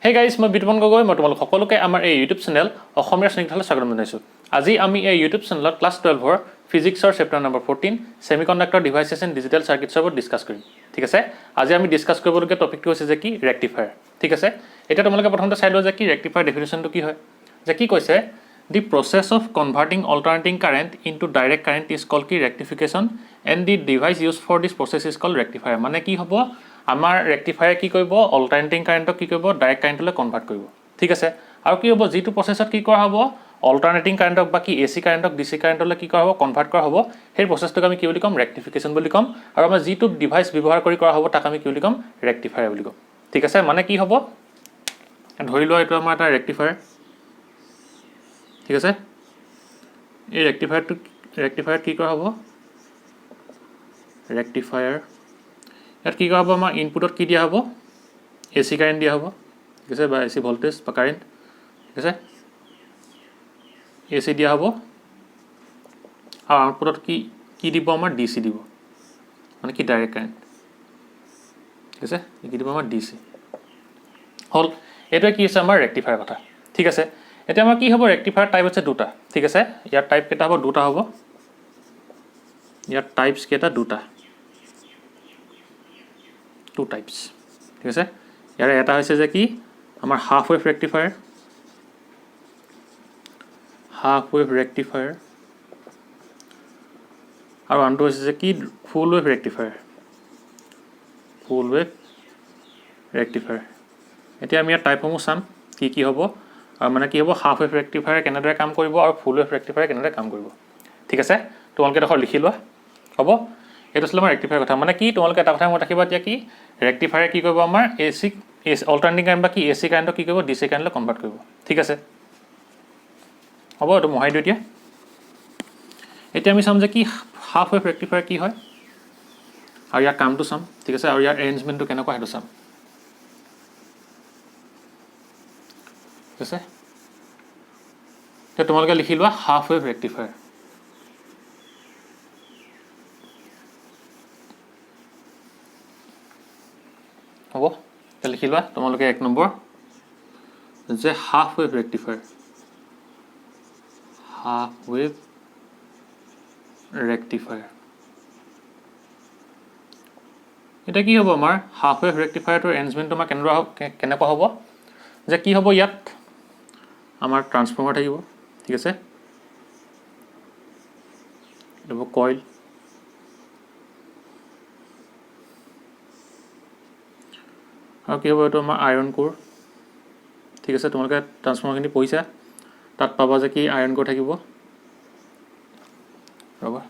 Hey guys, মই বিতুপন গগৈ। মই তোমালোক সকলোকে আমাৰ এই ইউটিউব চেনেল অসমীয়া শ্ৰেণীকোঠালৈ স্বাগতম জনাইছোঁ। আজি আমি এই ইউটিউব চেনেলত ক্লাছ 12ৰ ফিজিক্সৰ chapter number 14 semiconductor devices and digital চাৰ্কিটছৰ ওপৰত ডিছকাছ কৰিম। ঠিক আছে, আজি আমি ডিছকাছ কৰিবলগীয়া টপিকটো হৈছে যে কি ৰেক্টিফায়াৰ। ঠিক আছে, এতিয়া তোমালোকে প্ৰথমতে চাই লোৱা যে কি ৰেক্টিফায়াৰ ডেফিনেশ্যনটো কি হয়। যে কি কৈছে, the process of converting alternating current into direct current is called কি rectification and the device use for this process is called rectifier. মানে কি হ'ব, আমাৰ ৰেক্টিফায়াৰ কি কৰিব, অল্টাৰনেটিং কাৰেণ্টক কি কৰিব, ডাইৰেক্ট কাৰেণ্টলৈ কনভাৰ্ট কৰিব। ঠিক আছে, আৰু কি হ'ব, যিটো প্ৰচেছত কি কৰা হ'ব, অল্টাৰনেটিং কাৰেণ্টক বা কি এচি কাৰেণ্টক ডিচি কাৰেণ্টলৈ কি কৰা হ'ব, কনভাৰ্ট কৰা হ'ব। সেই প্ৰচেছটোক আমি কি বুলি ক'ম, ৰেক্টিফিকেশ্যন বুলি ক'ম। আৰু আমাৰ যিটো ডিভাইচ ব্যৱহাৰ কৰি কৰা হ'ব তাক আমি কি বুলি ক'ম, ৰেক্টিফায়াৰ বুলি ক'ম। ঠিক আছে, মানে কি হ'ব, ধৰি লোৱা এইটো আমাৰ এটা ৰেক্টিফায়াৰ। ঠিক আছে, এই ৰেক্টিফায়াৰত কি কৰা হ'ব, ৰেক্টিফায়াৰ ইয়াত কি কৰা হ'ব, আমাৰ ইনপুটত কি দিয়া হ'ব, এচি কাৰেণ্ট দিয়া হ'ব। ঠিক আছে, বা এচি ভল্টেজ বা কাৰেণ্ট। ঠিক আছে, এচি দিয়া হ'ব আৰু আউটপুটত কি দিব, আমাৰ ডিচি দিব, মানে কি ডাইৰেক্ট কাৰেণ্ট। ঠিক আছে, কি দিব, আমাৰ ডিচি হ'ল। এইটোৱে কি আছে, আমাৰ ৰেক্টিফায়াৰ কথা। ঠিক আছে, এতিয়া আমাৰ কি হ'ব, ৰেক্টিফায়াৰ টাইপ আছে দুটা। ঠিক আছে, ইয়াৰ টাইপ কেইটা হ'ব, দুটা হ'ব। ইয়াৰ টাইপছ কেইটা দুটা, টু টাইপছ। ঠিক আছে, ইয়াৰে এটা হৈছে যে কি আমাৰ হাফ ৱেভ ৰেক্টিফায়াৰ, আৰু আনটো হৈছে যে কি ফুল ৱেভ ৰেক্টিফায়াৰ, এতিয়া আমি ইয়াৰ টাইপসমূহ চাম কি কি হ'ব, আৰু মানে কি হ'ব, হাফ ৱেভ ৰেক্টিফায়াৰ কেনেদৰে কাম কৰিব আৰু ফুল ৱেভ ৰেক্টিফায়াৰ কেনেদৰে কাম কৰিব। ঠিক আছে, তোমালোকে এডোখৰ লিখি লোৱা। হ'ব, এইটো আছিলে আমাৰ ৰেক্টিফায়াৰ কথা। মানে কি, তোমালোকে এটা কথা মনত ৰাখিবা, এতিয়া কি ৰেক্টিফায়াৰ কি কৰিব, আমাৰ অল্টাৰনেটিং কাৰেণ্ট বা কি এচি কাৰেণ্টক কি কৰিব, ডিচি কাৰেণ্টলৈ কনভাৰ্ট কৰিব। ঠিক আছে, হ'ব, এইটো মহাই দিওঁ। এতিয়া আমি চাম যে কি হাফ ৱেভ ৰেক্টিফায়াৰ কি হয় আৰু ইয়াৰ কামটো চাম। ঠিক আছে, আৰু ইয়াৰ এৰেঞ্জমেণ্টটো কেনেকুৱা সেইটো চাম। ঠিক আছে, এতিয়া তোমালোকে লিখি লোৱা হাফ ৱেভ ৰেক্টিফায়াৰ। হ'ব, এতিয়া লিখি লোৱা তোমালোকে 1 নম্বৰ যে হাফ ৱেভ ৰেক্টিফায়াৰ, এতিয়া কি হ'ব, আমাৰ হাফ ৱেভ ৰেক্টিফায়াৰটোৰ এৰেঞ্জমেণ্টটো আমাৰ কেনেকুৱা হ'ব, যে কি হ'ব, ইয়াত আমাৰ ট্ৰান্সফৰ্মাৰ থাকিব। ঠিক আছে, এইটো হ'ব কইল, আৰু কি হ'ব, এইটো আমাৰ আইৰণ কোৰ। ঠিক আছে, তোমালোকে ট্ৰান্সফৰ্মাৰখিনি পঢ়িছা, তাত পাবা যে কি আইৰণ কোৰ থাকিব। ৰ'বা,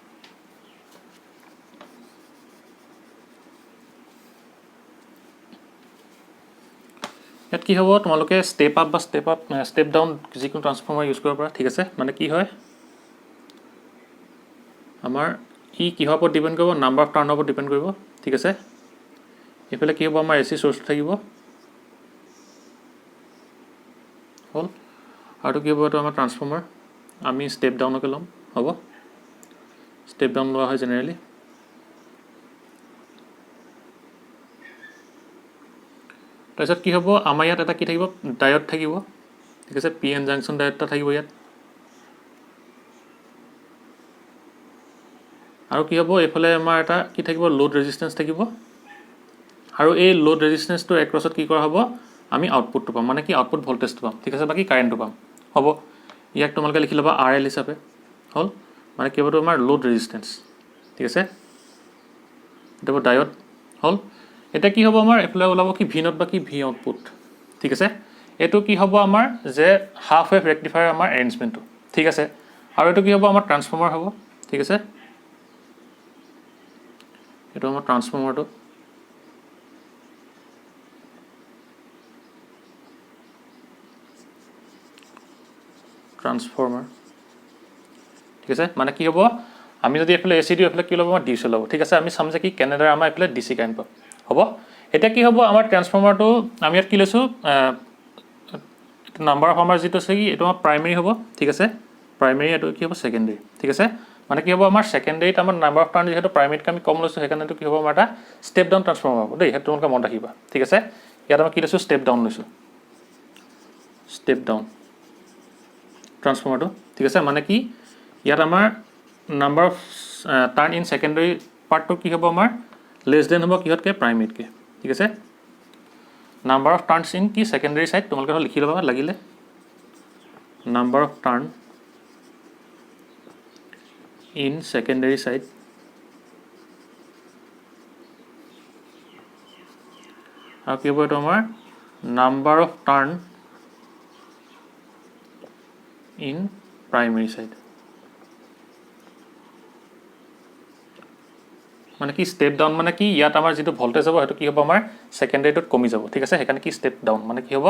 ইয়াত কি হ'ব, তোমালোকে ষ্টেপ আপ বা ষ্টেপ ডাউন যিকোনো ট্ৰান্সফৰ্মাৰ ইউজ কৰিব পাৰা। ঠিক আছে, মানে কি হয়, আমাৰ কিহৰ ওপৰত ডিপেণ্ড কৰিব, নাম্বাৰ অফ টাৰ্ণৰ ওপৰত ডিপেণ্ড কৰিব। ঠিক আছে, এইফালে কি হ'ব, আমাৰ এচি চ'ৰ্চটো থাকিব। হ'ল, আৰুটো কি হ'ব, এইটো আমাৰ ট্ৰান্সফৰ্মাৰ। আমি ষ্টেপ ডাউনকে ল'ম। হ'ব, ষ্টেপ ডাউন লোৱা হয় জেনেৰেলি। তাৰপিছত কি হ'ব, আমাৰ ইয়াত এটা কি থাকিব, ডায়ড থাকিব। ঠিক আছে, পি এন জাংচন ডায়ড এটা থাকিব ইয়াত। আৰু কি হ'ব, এইফালে আমাৰ এটা কি থাকিব, লোড ৰেজিষ্টেঞ্চ থাকিব। আৰু এই লোড ৰেজিষ্টেঞ্চটোৰ এক্ৰছত কি কৰা হ'ব, আমি আউটপুটটো পাম, মানে কি আউটপুট ভল্টেজটো পাম। ঠিক আছে, বাকী কাৰেণ্টটো পাম। হ'ব, ইয়াক তোমালোকে লিখি ল'বা আৰ এল হিচাপে। হ'ল, মানে কি হ'ব, আমাৰ লোড ৰেজিষ্টেঞ্চ। ঠিক আছে, এইটো হ'ব ডায়ড। হ'ল, এতিয়া কি হ'ব, আমাৰ এইফালে ওলাব কি ভি নট বা কি ভি আউটপুট। ঠিক আছে, এইটো কি হ'ব, আমাৰ যে হাফ ৱেভ ৰেক্টিফায়াৰ আমাৰ এৰেঞ্জমেণ্টটো। ঠিক আছে, আৰু এইটো কি হ'ব, আমাৰ ট্ৰান্সফৰ্মাৰ হ'ব। ঠিক আছে, এইটো আমাৰ ট্ৰান্সফৰ্মাৰটো। ঠিক আছে, মানে কি হ'ব, আমি যদি এইফালে এচি দিওঁ, এইফালে কি ল'ব, আমাৰ ডিচি ল'ব। ঠিক আছে, আমি চাম যে কি কেনেদৰে আমাৰ এইফালে ডিচি কাৰেণ্ট পাম। হ'ব, এতিয়া কি হ'ব, আমাৰ ট্ৰান্সফৰ্মাৰটো আমি ইয়াত কি লৈছোঁ, নাম্বাৰ অফ আমাৰ যিটো আছে কি, এইটো আমাৰ প্ৰাইমেৰী হ'ব। ঠিক আছে, প্ৰাইমেৰী, এইটো কি হ'ব ছেকেণ্ডেৰী। ঠিক আছে, মানে কি হ'ব, আমাৰ ছেকেণ্ডেৰীত আমাৰ নাম্বাৰ অফ টাৰ্ণ যিহেতু প্ৰাইমেৰীতকৈ আমি কম লৈছোঁ, সেইকাৰণে কি হ'ব, আমাৰ এটা ষ্টেপ ডাউন ট্ৰান্সফৰ্মাৰ হ'ব দেই, সেইটো তোমালোকে মনত ৰাখিবা। ঠিক আছে, ইয়াত আমি কি লৈছোঁ, ষ্টেপ ডাউন লৈছোঁ। ষ্টেপ ডাউন ট্ৰান্সফৰ্মাৰটো ঠিক আছে মানে কি ইয়াত আমাৰ number of turn in secondary পাৰ্টটো কি হ'ব আমাৰ লেছ দেন হ'ব কিহতকৈ প্ৰাইমেৰীতকৈ ঠিক আছে নাম্বাৰ অফ টাৰ্ণছ ইন কি সেকেন্ডাৰী সাইড তোমালোকে লিখি ল'বা লাগিলে number of turn in secondary side আৰু কি হ'ব এইটো আমাৰ number of turn in primary side মানে কি ষ্টেপ ডাউন মানে কি ইয়াত আমাৰ যেটো ভোল্টেজ হ'ব হেতু কি হ'ব আমাৰ সেকেন্ডাৰীটোত কমি যাব ঠিক আছে হেকানে কি ষ্টেপ ডাউন মানে কি হ'ব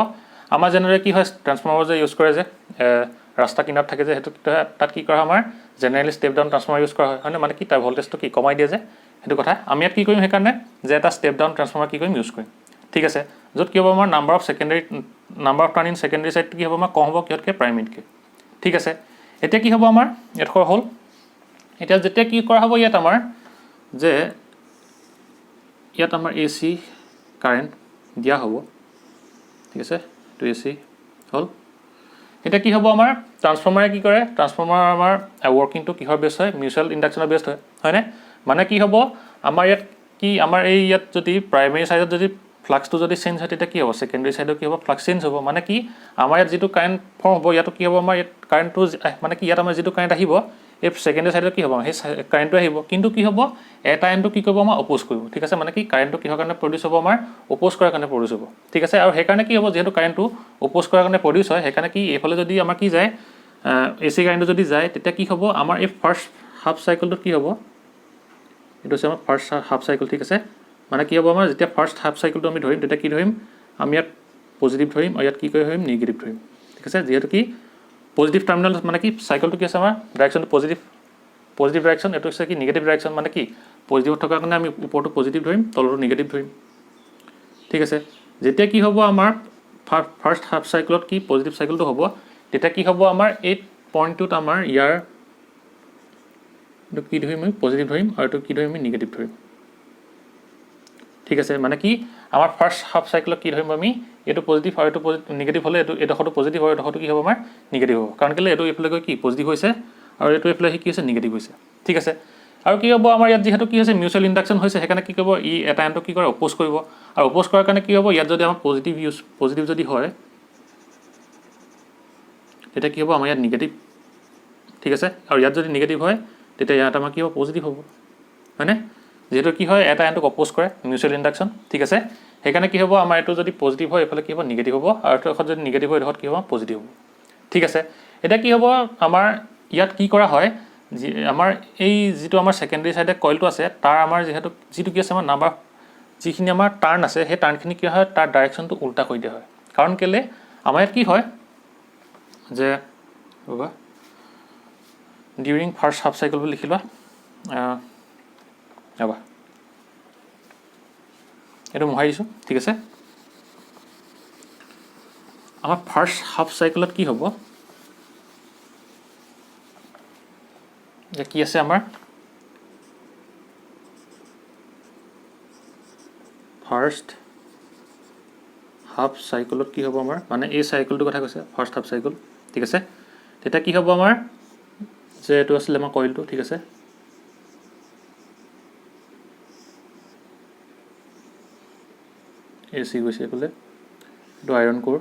আমাৰ জেনেৰেলি কি হয় ট্ৰান্সফৰ্মাৰ যে ইউজ কৰে যে ৰাস্তা কিনাৰত থাকে যে হেতু তাত কি কৰা আমাৰ generally step down transformer use কৰা হয় মানে কি তাৰ ভোল্টেজটো কি কমাই দিয়ে যে হেতু কথা আমি ইয়াত কি কৰিম হেকাৰণে যে এটা ষ্টেপ ডাউন ট্ৰান্সফৰ্মাৰ কি কৰিম ইউজ কৰিম ঠিক আছে যত কি হ'ব আমাৰ number of turn in secondary side কি হ'ব আমাৰ কম হ'ব কিহতকৈ প্ৰাইমেৰীতকৈ ঠিক আছে এতিয়া কি হ'ব আমাৰ ইয়াত হ'ল এতিয়া যেতিয়া কি কৰা হ'ব ইয়াত আমাৰ যে ইয়াত আমাৰ এসি কাৰেন্ট দিয়া হ'ব ঠিক আছে তো এসি হল এটা কি হ'ব আমাৰ ট্ৰান্সফৰ্মাৰে কি কৰে ট্ৰান্সফৰ্মাৰ আমাৰ ওয়াৰ্কিংটো কিহৰ বেস হয় মিউচুৱেল ইন্ডাকশনৰ বেস হয় না মানে কি হ'ব আমাৰ ইয়াত কি আমাৰ এই ইয়াত যদি প্ৰাইমেৰী সাইডত যদি ফ্লাক্সটো যদি চেঞ্জ হয় তেতিয়া কি হ'ব সেকেন্ডাৰী সাইডত কি হ'ব ফ্লাক্স চেঞ্জ হ'ব মানে কি আমাৰ ইয়াত যেটো কাৰেন্ট ফৰ্ম হ'ব ইয়াতো কি হ'ব আমাৰ ইয়াত কাৰেন্টটো মানে কি ইয়াত আমাৰ যেটো কাৰেন্ট আহিব এই সেকেন্ডাৰী সাইডত কি হ'ব সেই কাৰেন্টটো আহিব কিন্তু কি হ'ব এটা এন্ডটো কি কৰিব আমাৰ অপোজ কৰিব ঠিক আছে মানে কি কাৰেন্টটো কিহৰ কাৰণে প্ৰডিউস হ'ব আমাৰ অপোজ কৰাৰ কাৰণে প্ৰডিউস হ'ব ঠিক আছে আৰু সেই কাৰণে কি হ'ব যেহেতু কাৰেন্টটো অপোজ কৰাৰ কাৰণে প্ৰডিউস হয় সেইকাৰণে কি এইফালে যদি আমাৰ কি যায় এসি কাৰেন্টটো যদি যায় তেতিয়া কি হ'ব আমাৰ এই ফাৰ্স্ট হাফ সাইকেলটো কি হ'ব এটো আছে আমাৰ ফাৰ্স্ট হাফ সাইকেল ঠিক আছে মানে কি হ'ব আমাৰ যেতিয়া ফাৰ্স্ট হাফ সাইকেলটো আমি ধৰিম তেতিয়া কি ধৰিম আমি ইয়াত পজিটিভ ধৰিম আৰু ইয়াত কি ধৰিম নিগেটিভ ধৰিম ঠিক আছে যেহেতু কি পজিটিভ টাৰ্মিনাল মানে কি সাইকেলটো কি আছে আমাৰ ডাইৰেকশনটো পজিটিভ ডাইৰেকশন এটো আছে কি নিগেটিভ ডাইৰেকশন মানে কি পজিটিভত থকা কাৰণে আমি ওপৰটো পজিটিভ ধৰিম তলটো নিগেটিভ ধৰিম ঠিক আছে যেতিয়া কি হ'ব আমাৰ ফাৰ্স্ট হাফ সাইকেলত কি পজিটিভ সাইকেলটো হ'ব তেতিয়া কি হ'ব আমাৰ এই পইণ্টটোত আমাৰ ইয়াৰ এটো কি ধৰিম আমি পজিটিভ ধৰিম আৰু এটো কি ধৰিম আমি নিগেটিভ ধৰিম ঠিক আছে মানে কি আমাৰ ফাৰ্স্ট হাফ সাইকেলত কি ধৰিম আমি এটো পজিটিভ আৰু এটো নিগেটিভ হলে এটো এডখটো পজিটিভ আৰু এডখটো কি হ'ব আমাৰ নিগেটিভ হ'ব কাৰণ কেলে এটো এফালে গৈ কি পজিটিভ হৈছে আৰু এটো এফালে কি হৈছে নিগেটিভ হৈছে ঠিক আছে আৰু কি হ'ব আমাৰ ইয়াত যেহেতু কি হৈছে মিউচুৱেল ইন্ডাকশন হৈছে হেকানে কি কৰিব ই এটা এন্ডটো কি কৰে অপোজ কৰিব আৰু অপোজ কৰাৰ কাৰণে কি হ'ব ইয়াত যদি আমাৰ পজিটিভ যদি হয় তেতিয়া কি হ'ব আমাৰ ইয়াত নিগেটিভ ঠিক আছে আৰু ইয়াত যদি নিগেটিভ হয় তেতিয়া ইয়াত আমাৰ কি হ'ব পজিটিভ হ'ব মানে যেহেতু কি হয় এটা এন্ডক অপোজ কৰে মিউচুৱেল ইন্ডাকশন ঠিক আছে হেকানে কি হ'ব আমাৰ এটো যদি পজিটিভ হয় এফালে কি হ'ব নিগেটিভ হ'ব আৰু এটো যদি নিগেটিভ হয় এটো কি হ'ব পজিটিভ হ'ব ঠিক আছে এটা কি হ'ব আমাৰ ইয়াত কি কৰা হয় আমাৰ এই যেটো আমাৰ সেকেন্ডাৰী সাইডে কইলটো আছে তাৰ আমাৰ যেহেতু যেটো কি আছে আমাৰ নাম্বাৰ যিখিনি আমাৰ টাৰ্ণ আছে সেই টাৰ্ণখিনি কি হয় তাৰ ডাইৰেকশনটো উল্টা কৰি দিয়া হয় কাৰণ কেলে আমাৰ ইয়াত কি হয় যে ৰবা ডিউৰিং ফাৰ্স্ট হাফ সাইকেল বুলি লিখিবা ৰবা এটো মহাই দিছো ঠিক আছে আমাৰ ফাৰ্স্ট হাফ সাইকেলত কি হ'ব যে কি আছে আমাৰ ফাৰ্স্ট হাফ সাইকেলত কি হ'ব আমাৰ মানে এই সাইকেলটো কথা কৈছে ফাৰ্স্ট হাফ সাইকেল ঠিক আছে তেতিয়া কি হ'ব আমাৰ যে এটো আছিল আমাৰ কইলটো ঠিক আছে এসি গৈছে কলে এটো আইৰন কোৰ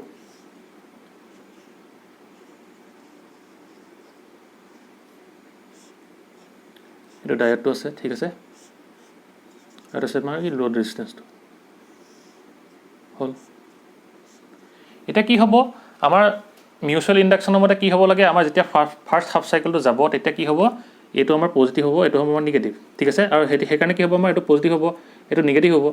এটো ডায়োডটো আছে ঠিক আছে আৰু আছে মানে কি লোড ৰেজিস্ট্যান্সটো হল এটা কি হ'ব আমাৰ মিউচুৱেল ইন্ডাকশনৰ মতে কি হ'ব লাগে আমাৰ যেতিয়া ফাৰ্স্ট হাফ সাইকেলটো যাব তেতিয়া কি হ'ব এটো আমাৰ পজিটিভ হ'ব এটো হ'ব আমাৰ নিগেটিভ ঠিক আছে আৰু হেকানে কি হ'ব আমাৰ এটো পজিটিভ হ'ব এটো নিগেটিভ হ'ব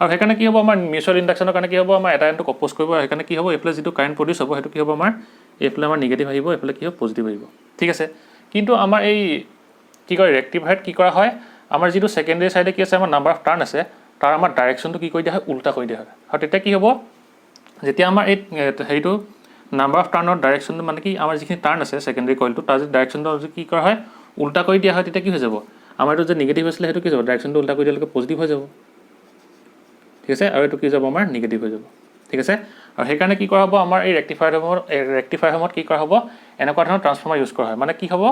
আৰু হেকানে কি হ'ব আমাৰ মিউচুৱেল ইন্ডাকশনৰ কাৰণে কি হ'ব আমাৰ এটা এন্ডক অপোজ কৰিব হেকানে কি হ'ব এফালে যেটো কাৰেন্ট প্ৰডিউস হ'ব হেতু কি হ'ব আমাৰ এফালে আমাৰ নিগেটিভ আহিব এফালে কি হ'ব পজিটিভ আহিব ঠিক আছে কিন্তু আমাৰ এই কি কৰে ৰেক্টিফায়াৰত কি কৰা হয় আমাৰ যেটো সেকেন্ডাৰী সাইডে কি আছে আমাৰ নাম্বাৰ অফ টাৰ্ণ আছে তাৰ আমাৰ ডাইৰেকশনটো কি কৰি দিয়া হয় উল্টা কৰি দিয়া হয় আৰু তেতিয়া কি হ'ব যেতিয়া আমাৰ এই হেইটো নাম্বাৰ অফ টাৰ্ণৰ ডাইৰেকশনটো মানে কি আমাৰ যিখিনি টাৰ্ণ আছে সেকেন্ডাৰী কইলটো তাৰ যে ডাইৰেকশনটো কি কৰা হয় উল্টা কৰি দিয়া হয় তেতিয়া কি হৈ যাব আমাৰ এটো যে নিগেটিভ আছিল হেতু কি যাব ডাইৰেকশনটো উল্টা কৰি দিলে পজিটিভ হৈ যাব ঠিক আছে আৰু এটো কি যাব আমাৰ নিগেটিভ হৈ যাব ঠিক আছে আৰু সেইকাৰণে কি কৰা হ'ব আমাৰ এই ৰেক্টিফায়াৰসমূহত কি কৰা হ'ব এনেকুৱা ধৰণৰ ট্ৰান্সফৰ্মাৰ ইউজ কৰা হয় মানে কি হ'ব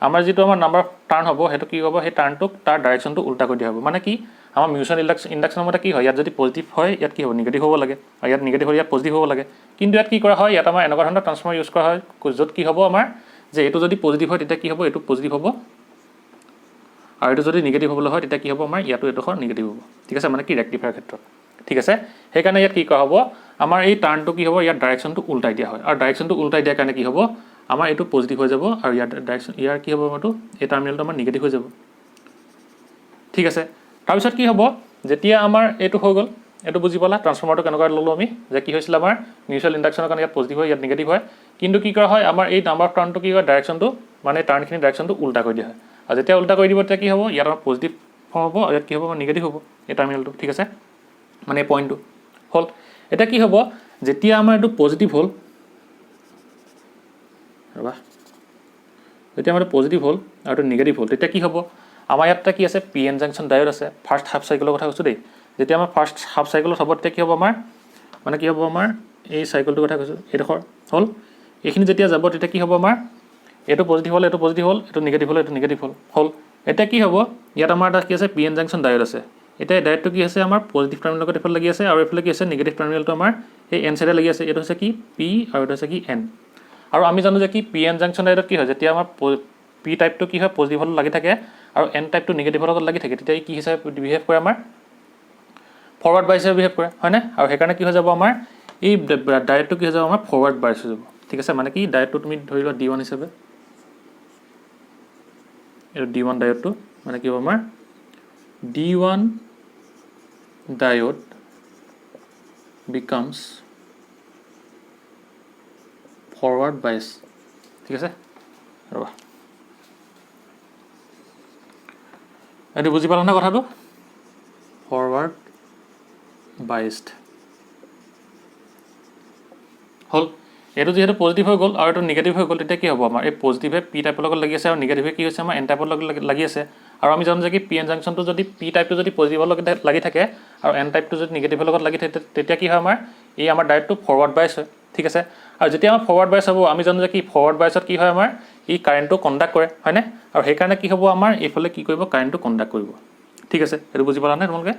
আমাৰ যিটো আমাৰ নাম্বাৰ টাৰ্ণ হ'ব সেইটো কি হ'ব সেই টাৰ্ণটোক তাৰ ডাইৰেকশ্যনটো উল্টা কৰি দিয়া হ'ব মানে কি আমাৰ মিউচুৱেল ইণ্ডাকশ্যনৰ মতে কি হয় ইয়াত যদি পজিটিভ হয় ইয়াত কি হ'ব নিগেটিভ হ'ব লাগে আৰু ইয়াত নিগেটিভ হ'লে ইয়াত পজিটিভ হ'ব লাগে কিন্তু ইয়াত কি কৰা হয় ইয়াত আমাৰ এনেকুৱা ধৰণৰ ট্ৰান্সফৰ্মাৰ ইউজ কৰা হয় য'ত কি হ'ব আমাৰ যে এইটো যদি পজিটিভ হয় তেতিয়া কি হ'ব এইটো পজিটিভ হ'ব আৰু এইটো যদি নিগেটিভ হ'বলৈ হয় তেতিয়া কি হ'ব আমাৰ ইয়াতো এডোখৰ নিগেটিভ হ'ব ঠিক আছে মানে কি ৰেক্টিফায়াৰ ক্ষেত্ৰত ঠিক আছে সেইকাৰণে ইয়াত কি কৰা হ'ব আমাৰ এই টাৰ্ণটো কি হ'ব ইয়াত ডাইৰেকশ্যনটো উল্টাই দিয়া হয় আৰু ডাইৰেকশ্যনটো উল্টাই দিয়াৰ কাৰণে কি হ'ব আমাৰ এইটো পজিটিভ হৈ যাব আৰু ইয়াত ডাইৰেকশ্যন ইয়াৰ কি হ'ব আমাৰটো এই টাৰ্মিনেলটো আমাৰ নিগেটিভ হৈ যাব ঠিক আছে তাৰপিছত কি হ'ব যেতিয়া আমাৰ এইটো হৈ গ'ল এইটো বুজি পালা ট্ৰান্সফৰ্মাৰটো কেনেকুৱা ল'লোঁ আমি যে কি হৈছিল আমাৰ মিউচুৱেল ইণ্ডাকশ্যনৰ কাৰণে ইয়াত পজিটিভ হয় ইয়াত নিগেটিভ হয় কিন্তু কি কৰা হয় আমাৰ এই নাম্বাৰ অফ টাৰ্ণটো কি হয় ডাইৰেকশ্যনটো মানে টাৰ্ণখিনি ডাইৰেকশ্যনটো উল্টা কৰি দিয়া হয় আৰু যেতিয়া উল্টা কৰি দিব তেতিয়া কি হ'ব ইয়াত আমাৰ পজিটিভ ফৰ্ম হ'ব ইয়াত কি হ'ব আমাৰ নিগেটিভ হ'ব এই টাৰ্মিনেলটো ঠিক আছে মানে এই পইণ্টটো হ'ল এতিয়া কি হ'ব যেতিয়া আমাৰ এইটো পজিটিভ হ'ল ৰ'বা যেতিয়া আমাৰ পজিটিভ হ'ল আৰু এইটো নিগেটিভ হ'ল তেতিয়া কি হ'ব আমাৰ ইয়াত কি আছে পি এন জাংচন ডায়োড আছে ফাৰ্ষ্ট হাফ চাইকেলৰ কথা কৈছোঁ দেই যেতিয়া আমাৰ ফাৰ্ষ্ট হাফ চাইকেলত হ'ব তেতিয়া কি হ'ব আমাৰ মানে কি হ'ব আমাৰ এই চাইকেলটোৰ কথা কৈছোঁ এইডোখৰ হ'ল এইখিনি যেতিয়া যাব তেতিয়া কি হ'ব আমাৰ এইটো পজিটিভ হ'ল এইটো পজিটিভ হ'ল এইটো নিগেটিভ হ'ল এইটো নিগেটিভ হ'ল এতিয়া কি হ'ব ইয়াত আমাৰ এটা কি আছে পি এন জাংচন ডায়োড আছে এতিয়া এই ডায়োডটো কি আছে আমাৰ পজিটিভ টাৰ্মিনেলৰ লগত এইফালে লাগি আছে আৰু এইফালে কি আছে নিগেটিভ টাৰ্মিনেলটো আমাৰ এই এন চাইডে লাগি আছে এইটো হৈছে কি পি আৰু এইটো হৈছে কি এন আৰু আমি জানো যে কি পি এন জাংচন ডায়োডত কি হয় যেতিয়া আমাৰ পি টাইপটো কি হয় পজিটিভ হ'লত লাগি থাকে আৰু এন টাইপটো নিগেটিভ হ'লত লাগি থাকে তেতিয়া কি হিচাপে বিহেভ কৰে আমাৰ ফৰৱাৰ্ড বাইছ হিচাপে বিহেভ কৰে হয়নে আৰু সেইকাৰণে কি হৈ যাব আমাৰ এই ডায়োডটো কি হৈ যাব আমাৰ ফৰৱাৰ্ড বাইছ হৈ যাব ঠিক আছে মানে কি ডায়োডটো তুমি ধৰি লোৱা D1 হিচাপে এইটো D1 ডায়োডটো মানে কি হ'ব আমাৰ D1 diode becomes forward bias ঠিক আছে ৰবা এইটো বুজি পালা না কথাটো ফৰৱাৰ্ড biased হ'ল এইটো যেহেতু পজিটিভ হৈ গ'ল আৰু এইটো নিগেটিভ হৈ গ'ল তেতিয়া কি হ'ব আমাৰ এই পজিটিভে পি টাইপৰ লগত লাগি আছে আৰু নিগেটিভে কি হৈছে আমাৰ এন টাইপৰ লগত লাগি আছে আৰু আমি জানো যে কি পি এন জাংচনটো যদি পি টাইপটো যদি পজিটিভৰ লগত লাগি থাকে আৰু এন টাইপটো যদি নিগেটিভৰ লগত লাগি থাকে তেতিয়া কি হয় আমাৰ এই আমাৰ ডায়োডটো ফৰৱাৰ্ড বাইছ হয় ঠিক আছে আৰু যেতিয়া আমাৰ ফৰৱাৰ্ড বাইছ হ'ব আমি জানো যে কি ফৰৱাৰ্ড বাইছত কি হয় আমাৰ এই কাৰেণ্টটো কণ্ডাক্ট কৰে হয়নে আৰু সেইকাৰণে কি হ'ব আমাৰ এইফালে কি কৰিব কাৰেণ্টটো কণ্ডাক্ট কৰিব ঠিক আছে এইটো বুজি পালানে তোমালোকে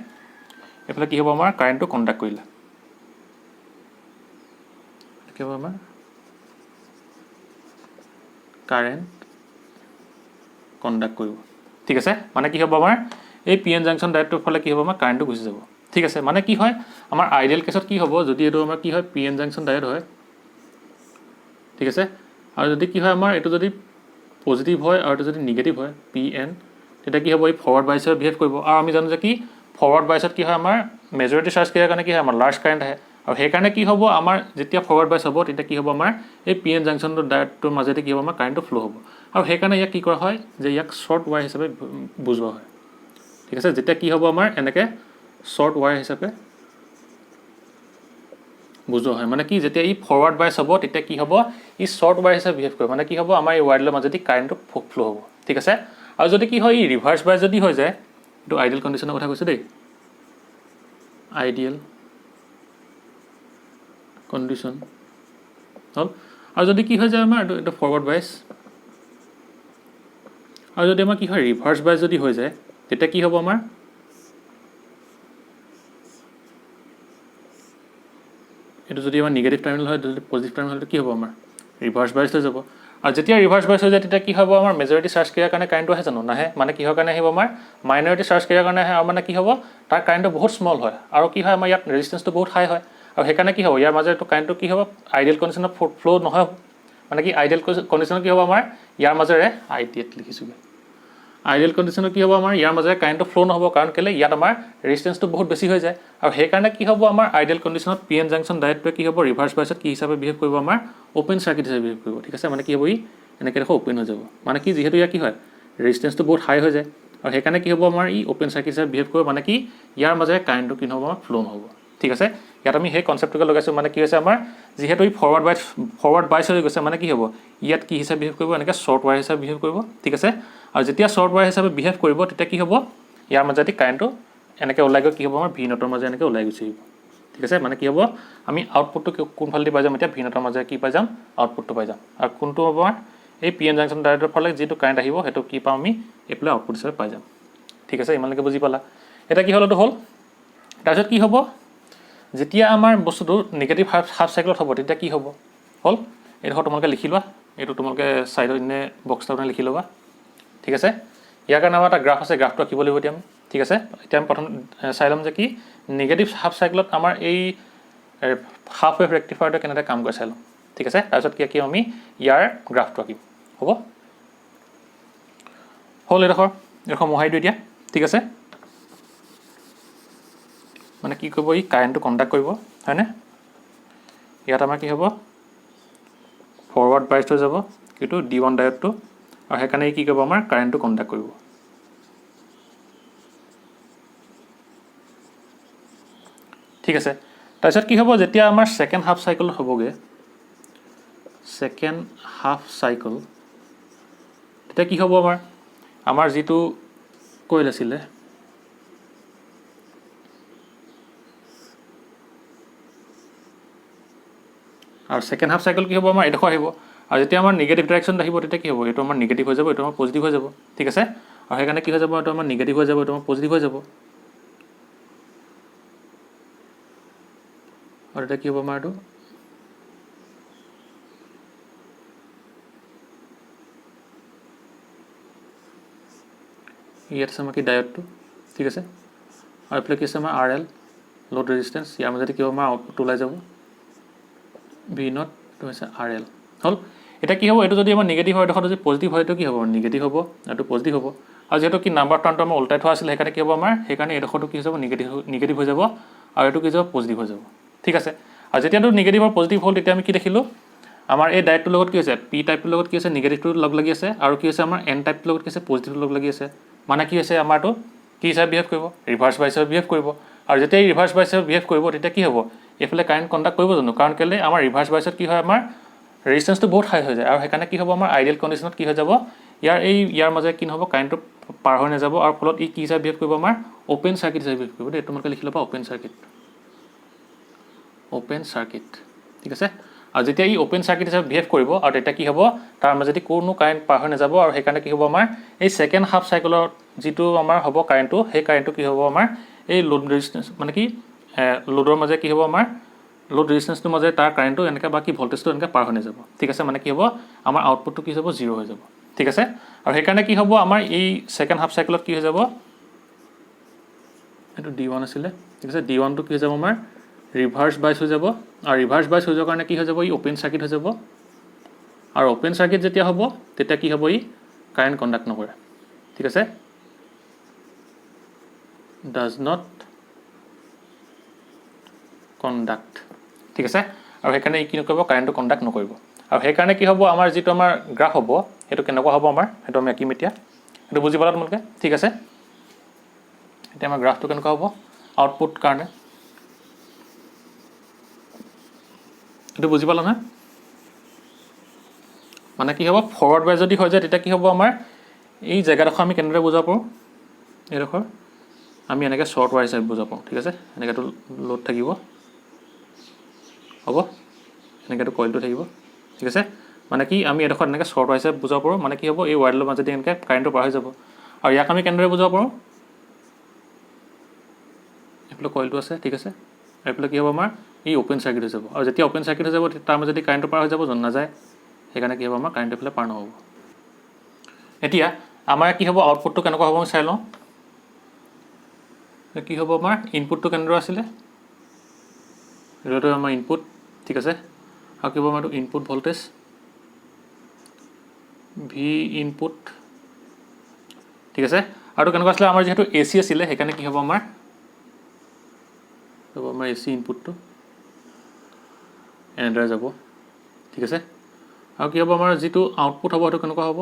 এইফালে কি হ'ব আমাৰ কাৰেণ্টটো কণ্ডাক্ট কৰিলে কি হ'ব আমাৰ কাৰেণ্ট কণ্ডাক্ট কৰিব ঠিক আছে মানে কি হ'ব আমাৰ এই পি এন জাংচন ডায়োডটোৰ ফালে কি হ'ব আমাৰ কাৰেণ্টটো গুচি যাব ঠিক আছে মানে কি হয় আমাৰ আইডিয়েল কেছত কি হ'ব যদি এইটো আমাৰ কি হয় পি এন জাংচন ডায়োড হয় ঠিক আছে আৰু যদি কি হয় আমাৰ এইটো যদি পজিটিভ হয় আৰু এইটো যদি নিগেটিভ হয় পি এন তেতিয়া কি হ'ব এই ফৰৱাৰ্ড বাইছ হিচাপে বিহেভ কৰিব আৰু আমি জানো যে কি ফৰৱাৰ্ড বাইছত কি হয় আমাৰ মেজৰিটি চাৰ্জ কেৰিয়াৰ কাৰণে কি হয় আমাৰ লাৰ্জ কাৰেণ্ট আহে আৰু সেইকাৰণে কি হ'ব আমাৰ যেতিয়া ফৰৱাৰ্ড বাইছ হ'ব তেতিয়া কি হ'ব আমাৰ এই পি এন জাংচনটোৰ ডায়োডটোৰ মাজেদি কি হ'ব আমাৰ কাৰেণ্টটো ফ্ল' হ'ব আৰু সেইকাৰণে ইয়াক কি কৰা হয় যে ইয়াক শ্বৰ্ট ৱায়াৰ হিচাপে বুজোৱা হয় ঠিক আছে যেতিয়া কি হ'ব আমাৰ এনেকৈ শ্বৰ্ট ৱায়াৰ হিচাপে বুজোৱা হয় মানে কি যেতিয়া ই ফৰৱাৰ্ড বাইছ হ'ব তেতিয়া কি হ'ব ই শ্বৰ্ট ৱায়াৰ হিচাপে বিহেভ কৰিব মানে কি হ'ব আমাৰ এই ৱায়াৰডালৰ মাজেদি কাৰেণ্টটো ফ্ল' হ'ব ঠিক আছে আৰু যদি কি হয় ই ৰিভাৰ্ছ বাইছ যদি হৈ যায় এইটো আইডিয়েল কণ্ডিশ্যনৰ কথা কৈছোঁ দেই আইডিয়েল কণ্ডিশ্যন হ'ল আৰু যদি কি হৈ যায় আমাৰ এইটো ফৰৱাৰ্ড বাইছ আৰু যদি আমাৰ কি হয় ৰিভাৰ্ছ বাইছ যদি হৈ যায় তেতিয়া কি হ'ব আমাৰ এইটো যদি আমাৰ নিগেটিভ টাৰ্মিনেল হয় যদি পজিটিভ টাৰ্মিনেল হয় কি হ'ব আমাৰ ৰিভাৰ্ছ বাইছ হৈ যাব আৰু যেতিয়া ৰিভাৰ্ছ বাইছ হৈ যায় তেতিয়া কি হ'ব আমাৰ মেজৰিটি চাৰ্জ কেৰিয়াৰ কাৰণে কাৰেণ্টটো আহে জানো নাহে মানে কিহৰ কাৰণে আহিব আমাৰ মাইনৰিটি চাৰ্জ কেৰিয়াৰ কাৰণে আহে আৰু মানে কি হ'ব তাৰ কাৰেণ্টটো বহুত স্মল হয় আৰু কি হয় আমাৰ ইয়াত ৰেজিষ্টেঞ্চটো বহুত হাই হয় আৰু সেইকাৰণে কি হ'ব ইয়াৰ মাজেতো কাৰেণ্টটো কি হ'ব আইডিয়েল কণ্ডিশ্যনত ফ্ল' নহয় মানে কি আইডিয়েল কণ্ডিশ্যনত কি হ'ব আমাৰ ইয়াৰ মাজেৰে আইডিয়েট লিখিছোঁগৈ আইডিয়েল কণ্ডিশ্যনত কি হ'ব আমাৰ ইয়াৰ মাজেৰে কাৰেণ্টটো ফ্ল' নহ'ব কাৰণ কেলৈ ইয়াত আমাৰ ৰেজিষ্টেঞ্চটো বহুত বেছি হৈ যায় আৰু সেইকাৰণে কি হ'ব আমাৰ আইডিয়েল কণ্ডিশ্যনত পি এন জাংচন ডায়োডটোৱে কি হ'ব ৰিভাৰ্ছ বাইছত কি হিচাপে বিহেভ কৰিব আমাৰ অ'পেন চাৰ্কিট হিচাপে বিহেভ কৰিব ঠিক আছে মানে কি হ'ব ই এনেকৈ দেখোঁ অ'পেন হৈ যাব মানে কি যিহেতু ইয়াৰ কি হয় ৰেজিষ্টেঞ্চটো বহুত হাই হৈ যায় আৰু সেইকাৰণে কি হ'ব আমাৰ ই অ'পেন চাৰ্কিট হিচাপে বিহেভ কৰিব মানে কি ইয়াৰ মাজেৰে কাৰেণ্টটো কি নহ'ব আমাৰ ফ্ল' নহ'ব ঠিক আছে ইয়াত আমি সেই কনচেপ্টটোকে লগাইছোঁ মানে কি হৈছে আমাৰ যিহেতু ই ফৰৱাৰ্ড বাইছ হৈ গৈছে মানে কি হ'ব ইয়াত কি হিচাপে বিহেভ কৰিব এনেকৈ শ্বৰ্ট ৱায়াৰ হিচাপে বিহেভ কৰিব ঠিক আছে আৰু যেতিয়া শ্বৰ্ট ৱায়াৰ হিচাপে বিহেভ কৰিব তেতিয়া কি হ'ব ইয়াৰ মাজেদি কাৰেণ্টটো এনেকৈ ওলাই গৈ কি হ'ব আমাৰ ভি নটৰ মাজে এনেকৈ ওলাই গুচি আহিব ঠিক আছে মানে কি হ'ব আমি আউটপুটটো কোনফালেদি পাই যাম এতিয়া ভি নটৰ মাজে কি পাই যাম আউটপুটটো পাই যাম আৰু কোনটো হ'ব আমাৰ এই পি এন জাংচন ডায়োডৰ ফালে যিটো কাৰেণ্ট আহিব সেইটো কি পাম আমি এইফালে আউটপুট হিচাপে পাই যাম ঠিক আছে ইমানলৈকে বুজি পালা এটা কি হ'ল এইটো হ'ল তাৰপিছত কি হ'ব যেতিয়া আমাৰ বস্তুটো নিগেটিভ হাফ চাইকেলত হ'ব তেতিয়া কি হ'ব হ'ল এইডোখৰ তোমালোকে লিখি লোৱা এইটো তোমালোকে ছাইডত এনে বক্স এটা লিখি ল'বা ঠিক আছে ইয়াৰ কাৰণে আমাৰ এটা গ্ৰাফ আছে গ্ৰাফটো আঁকিব লাগিব এতিয়া আমি ঠিক আছে এতিয়া আমি প্ৰথম চাই ল'ম যে কি নিগেটিভ হাফ চাইকেলত আমাৰ এই হাফ ৱেভ ৰেক্টিফায়াৰটোৱে কেনেদৰে কাম কৰে চাই ল'ম ঠিক আছে তাৰপিছত কি আঁকিম আমি ইয়াৰ গ্ৰাফটো আঁকিম হ'ব হ'ল এইডোখৰ মোহাৰি দিওঁ এতিয়া ঠিক আছে মানে কি কৰিব ই কাৰেণ্টটো কণ্ডাক্ট কৰিব হয়নে ইয়াত আমাৰ কি হ'ব ফৰৱাৰ্ড বাইচ হৈ যাব কিন্তু D1 ডায়োডটো আৰু সেইকাৰণে কি কৰিব আমাৰ কাৰেণ্টটো কণ্ডাক্ট কৰিব ঠিক আছে তাৰপিছত কি হ'ব যেতিয়া আমাৰ সেকেন্ড হাফ সাইকেল হ'বগে সেকেন্ড হাফ সাইকেল তেতিয়া কি হ'ব আমাৰ যিটো কইল আছিলে আৰু সেকেন্ড হাফ সাইকেল কি হ'ব আমাৰ এডোখৰ আহিব আৰু যেতিয়া আমাৰ নেগেটিভ ডাইৰেকশন আহিব তেতিয়া কি হ'ব এটো আমাৰ নেগেটিভ হৈ যাব এটো আমাৰ পজিটিভ হৈ যাব ঠিক আছে আৰু সেইকাৰণে কি হৈ যাব এটো আমাৰ নেগেটিভ হৈ যাব এটো আমাৰ পজিটিভ হৈ যাব আৰু এটা কি হ'ব আমাৰ এটো ইয়াত আছে আমাৰ কি ডায়োডটো ঠিক আছে আৰু এপ্লাই কি আছে আমাৰ RL লোড ৰেজিস্ট্যান্স ইয়াৰ মাজতে কি হ'ব আমাৰ আউটপুট ওলাই যাব V0 to আছে RL হল এটা কি হ'ব এটো যদি আমাৰ নেগেটিভ হয় দেখো যদি পজিটিভ হয় তো কি হ'ব নেগেটিভ হ'ব এটো পজিটিভ হ'ব আৰু যেটো কি নাম্বাৰ টাৰ্মটো আমাৰ উল্টাই থোৱা আছিল হেকানে কি হ'ব আমাৰ হেকানে এডখৰটো কি হ'ব নেগেটিভ হৈ যাব আৰু এটো কি যাব পজিটিভ হৈ যাব ঠিক আছে আৰু যেতিয়াটো নেগেটিভ আৰু পজিটিভ হ'ল তেতিয়া আমি কি দেখিলো আমাৰ এই ডায়োডটোৰ লগত কি হৈছে পি টাইপটোৰ লগত কি হৈছে নেগেটিভটো লগ লাগি আছে আৰু কি হৈছে আমাৰ এন টাইপটোৰ লগত কি হৈছে পজিটিভটো লগ লাগি আছে মানে কি হৈছে আমাৰটো কি হিচাপে বিহেভ কৰিব ৰিভাৰ্স বাইচ হিচাপে বিহেভ কৰিব আৰু যেতিয়া এই ৰিভাৰ্স বাইচ হিচাপে বিহেভ কৰিব তেতিয়া কি হ'ব এফালে কাৰেন্ট কন্ডাক্ট কৰিব জানো কাৰণ কেলে আমাৰ ৰিভাৰ্স বাইচত কি হয় আমাৰ ৰেজিস্ট্যান্সটো বহুত হাই হৈ যায় আৰু হেকানে কি হ'ব আমাৰ আইডিয়াল কন্ডিশনত কি হৈ যাব ইয়াৰ মাজে কি হ'ব কাৰেন্টটো পাৰ হৈ নাযাব আৰু ফলত ই কি হিচাপে বিহেভ কৰিব আমাৰ ওপেন সাৰ্কিট হিচাপে বিহেভ কৰিব এটো তোমালোকে লিখি ল'বা ওপেন সাৰ্কিট ঠিক আছে আৰু যেতিয়া ই ওপেন সাৰ্কিট হিচাপে বিহেভ কৰিব আৰু তেতিয়া কি হ'ব তাৰ মাজেদি কোনো কাৰেন্ট পাৰ হৈ নাযাব আৰু হেকানে কি হ'ব আমাৰ এই সেকেন্ড হাফ সাইকেলৰ যিটো আমাৰ হ'ব কাৰেন্টটো সেই কাৰেন্টটো কি হ'ব আমাৰ এই লোড ৰেজিস্ট্যান্স মানে কি লোডৰ মাজে কি হ'ব আমাৰ লোড ৰেজিস্ট্যান্সটোৰ মাজে তাৰ কাৰেন্টটো এনেকা বাকি ভোল্টেজটো এনেকা পাৰ হৈ নাযাব ঠিক আছে মানে কি হ'ব আমাৰ আউটপুটটো কি হ'ব 0 হৈ যাব ঠিক আছে আৰু হেকানে কি হ'ব আমাৰ এই সেকেন্ড হাফ সাইকেলত কি হৈ যাব এটো D1 আছিল ঠিক আছে D1 টো কি হৈ যাব আমাৰ ৰিভাৰ্স বাইচ হৈ যাব আৰু ৰিভাৰ্স বাইচ হৈ যোৱাৰ কাৰণে কি হৈ যাব ই ওপেন সাৰ্কিট হৈ যাব আৰু ওপেন সাৰ্কিট যেতিয়া হ'ব তেতিয়া কি হ'ব ই কাৰেন্ট কন্ডাক্ট নকৰে ঠিক আছে does not conduct ঠিক আছে আৰু হেকানে কি নকৰিব কাৰেন্টটো কন্ডাক্ট নকৰিব আৰু হেকানে কি হ'ব আমাৰ যেটো আমাৰ গ্ৰাফ হ'ব হেতু কেনেকুৱা হ'ব আমাৰ হেতু আমি আঁকিম এতিয়া হেতু বুজি পালা তোমালোকে ঠিক আছে এতিয়া আমাৰ গ্ৰাফটো কেনেকুৱা হ'ব আউটপুট কাৰণে হেতু বুজি পালা না মানে কি হ'ব ফৰৱাৰ্ড বাই যদি হৈ যায় তেতিয়া কি হ'ব আমাৰ এই জায়গাডোখৰ আমি কেনেদৰে বুজাব পাৰো এডোখৰ আমি এনেকে শৰ্ট ওয়াৰ হিচাপে বুজাব পাৰো ঠিক আছে এনেকেটো লোড থাকিব হ'ব এনেকেটো কইলটো থাকিব ঠিক আছে মানে কি আমি এডোখৰ এনেকে শৰ্ট ওয়াৰ হিচাপে বুজাব পাৰো মানে কি হ'ব এই ওয়াৰলৰ মাজেদি এনেকে কাৰেন্টটো পাৰ হৈ যাব আৰু ইয়াক আমি কেনেদৰে বুজাব পাৰো এফালে কইলটো আছে ঠিক আছে এফালে কি হ'ব আমাৰ এই ওপেন সাৰ্কিট হৈ যাব আৰু যেতিয়া ওপেন সাৰ্কিট হৈ যাব তাৰ মাজেদি কাৰেন্টটো পাৰ হৈ যাব জন নাযায় হেকানে কি হ'ব আমাৰ কাৰেন্টটো এফালে পাৰ নহ'ব এতিয়া আমাৰ কি হ'ব আউটপুটটো কেনেকুৱা হ'ব আমি চাই লওঁ কি হ'ব আমাৰ ইনপুটটো কেনেদৰে আছিল এটো আমাৰ ইনপুট ঠিক আছে আৰু কি হ'ব আমাৰ ইনপুট ভোল্টেজ ভি ইনপুট ঠিক আছে আৰু কেনেকুৱা আছিল আমাৰ যেহেতু এসি আছিল হেকানে কি হ'ব আমাৰ এসি ইনপুটটো এনেদৰে যাব ঠিক আছে আৰু কি হ'ব আমাৰ যেটো আউটপুট হ'ব হেতু কেনেকুৱা হ'ব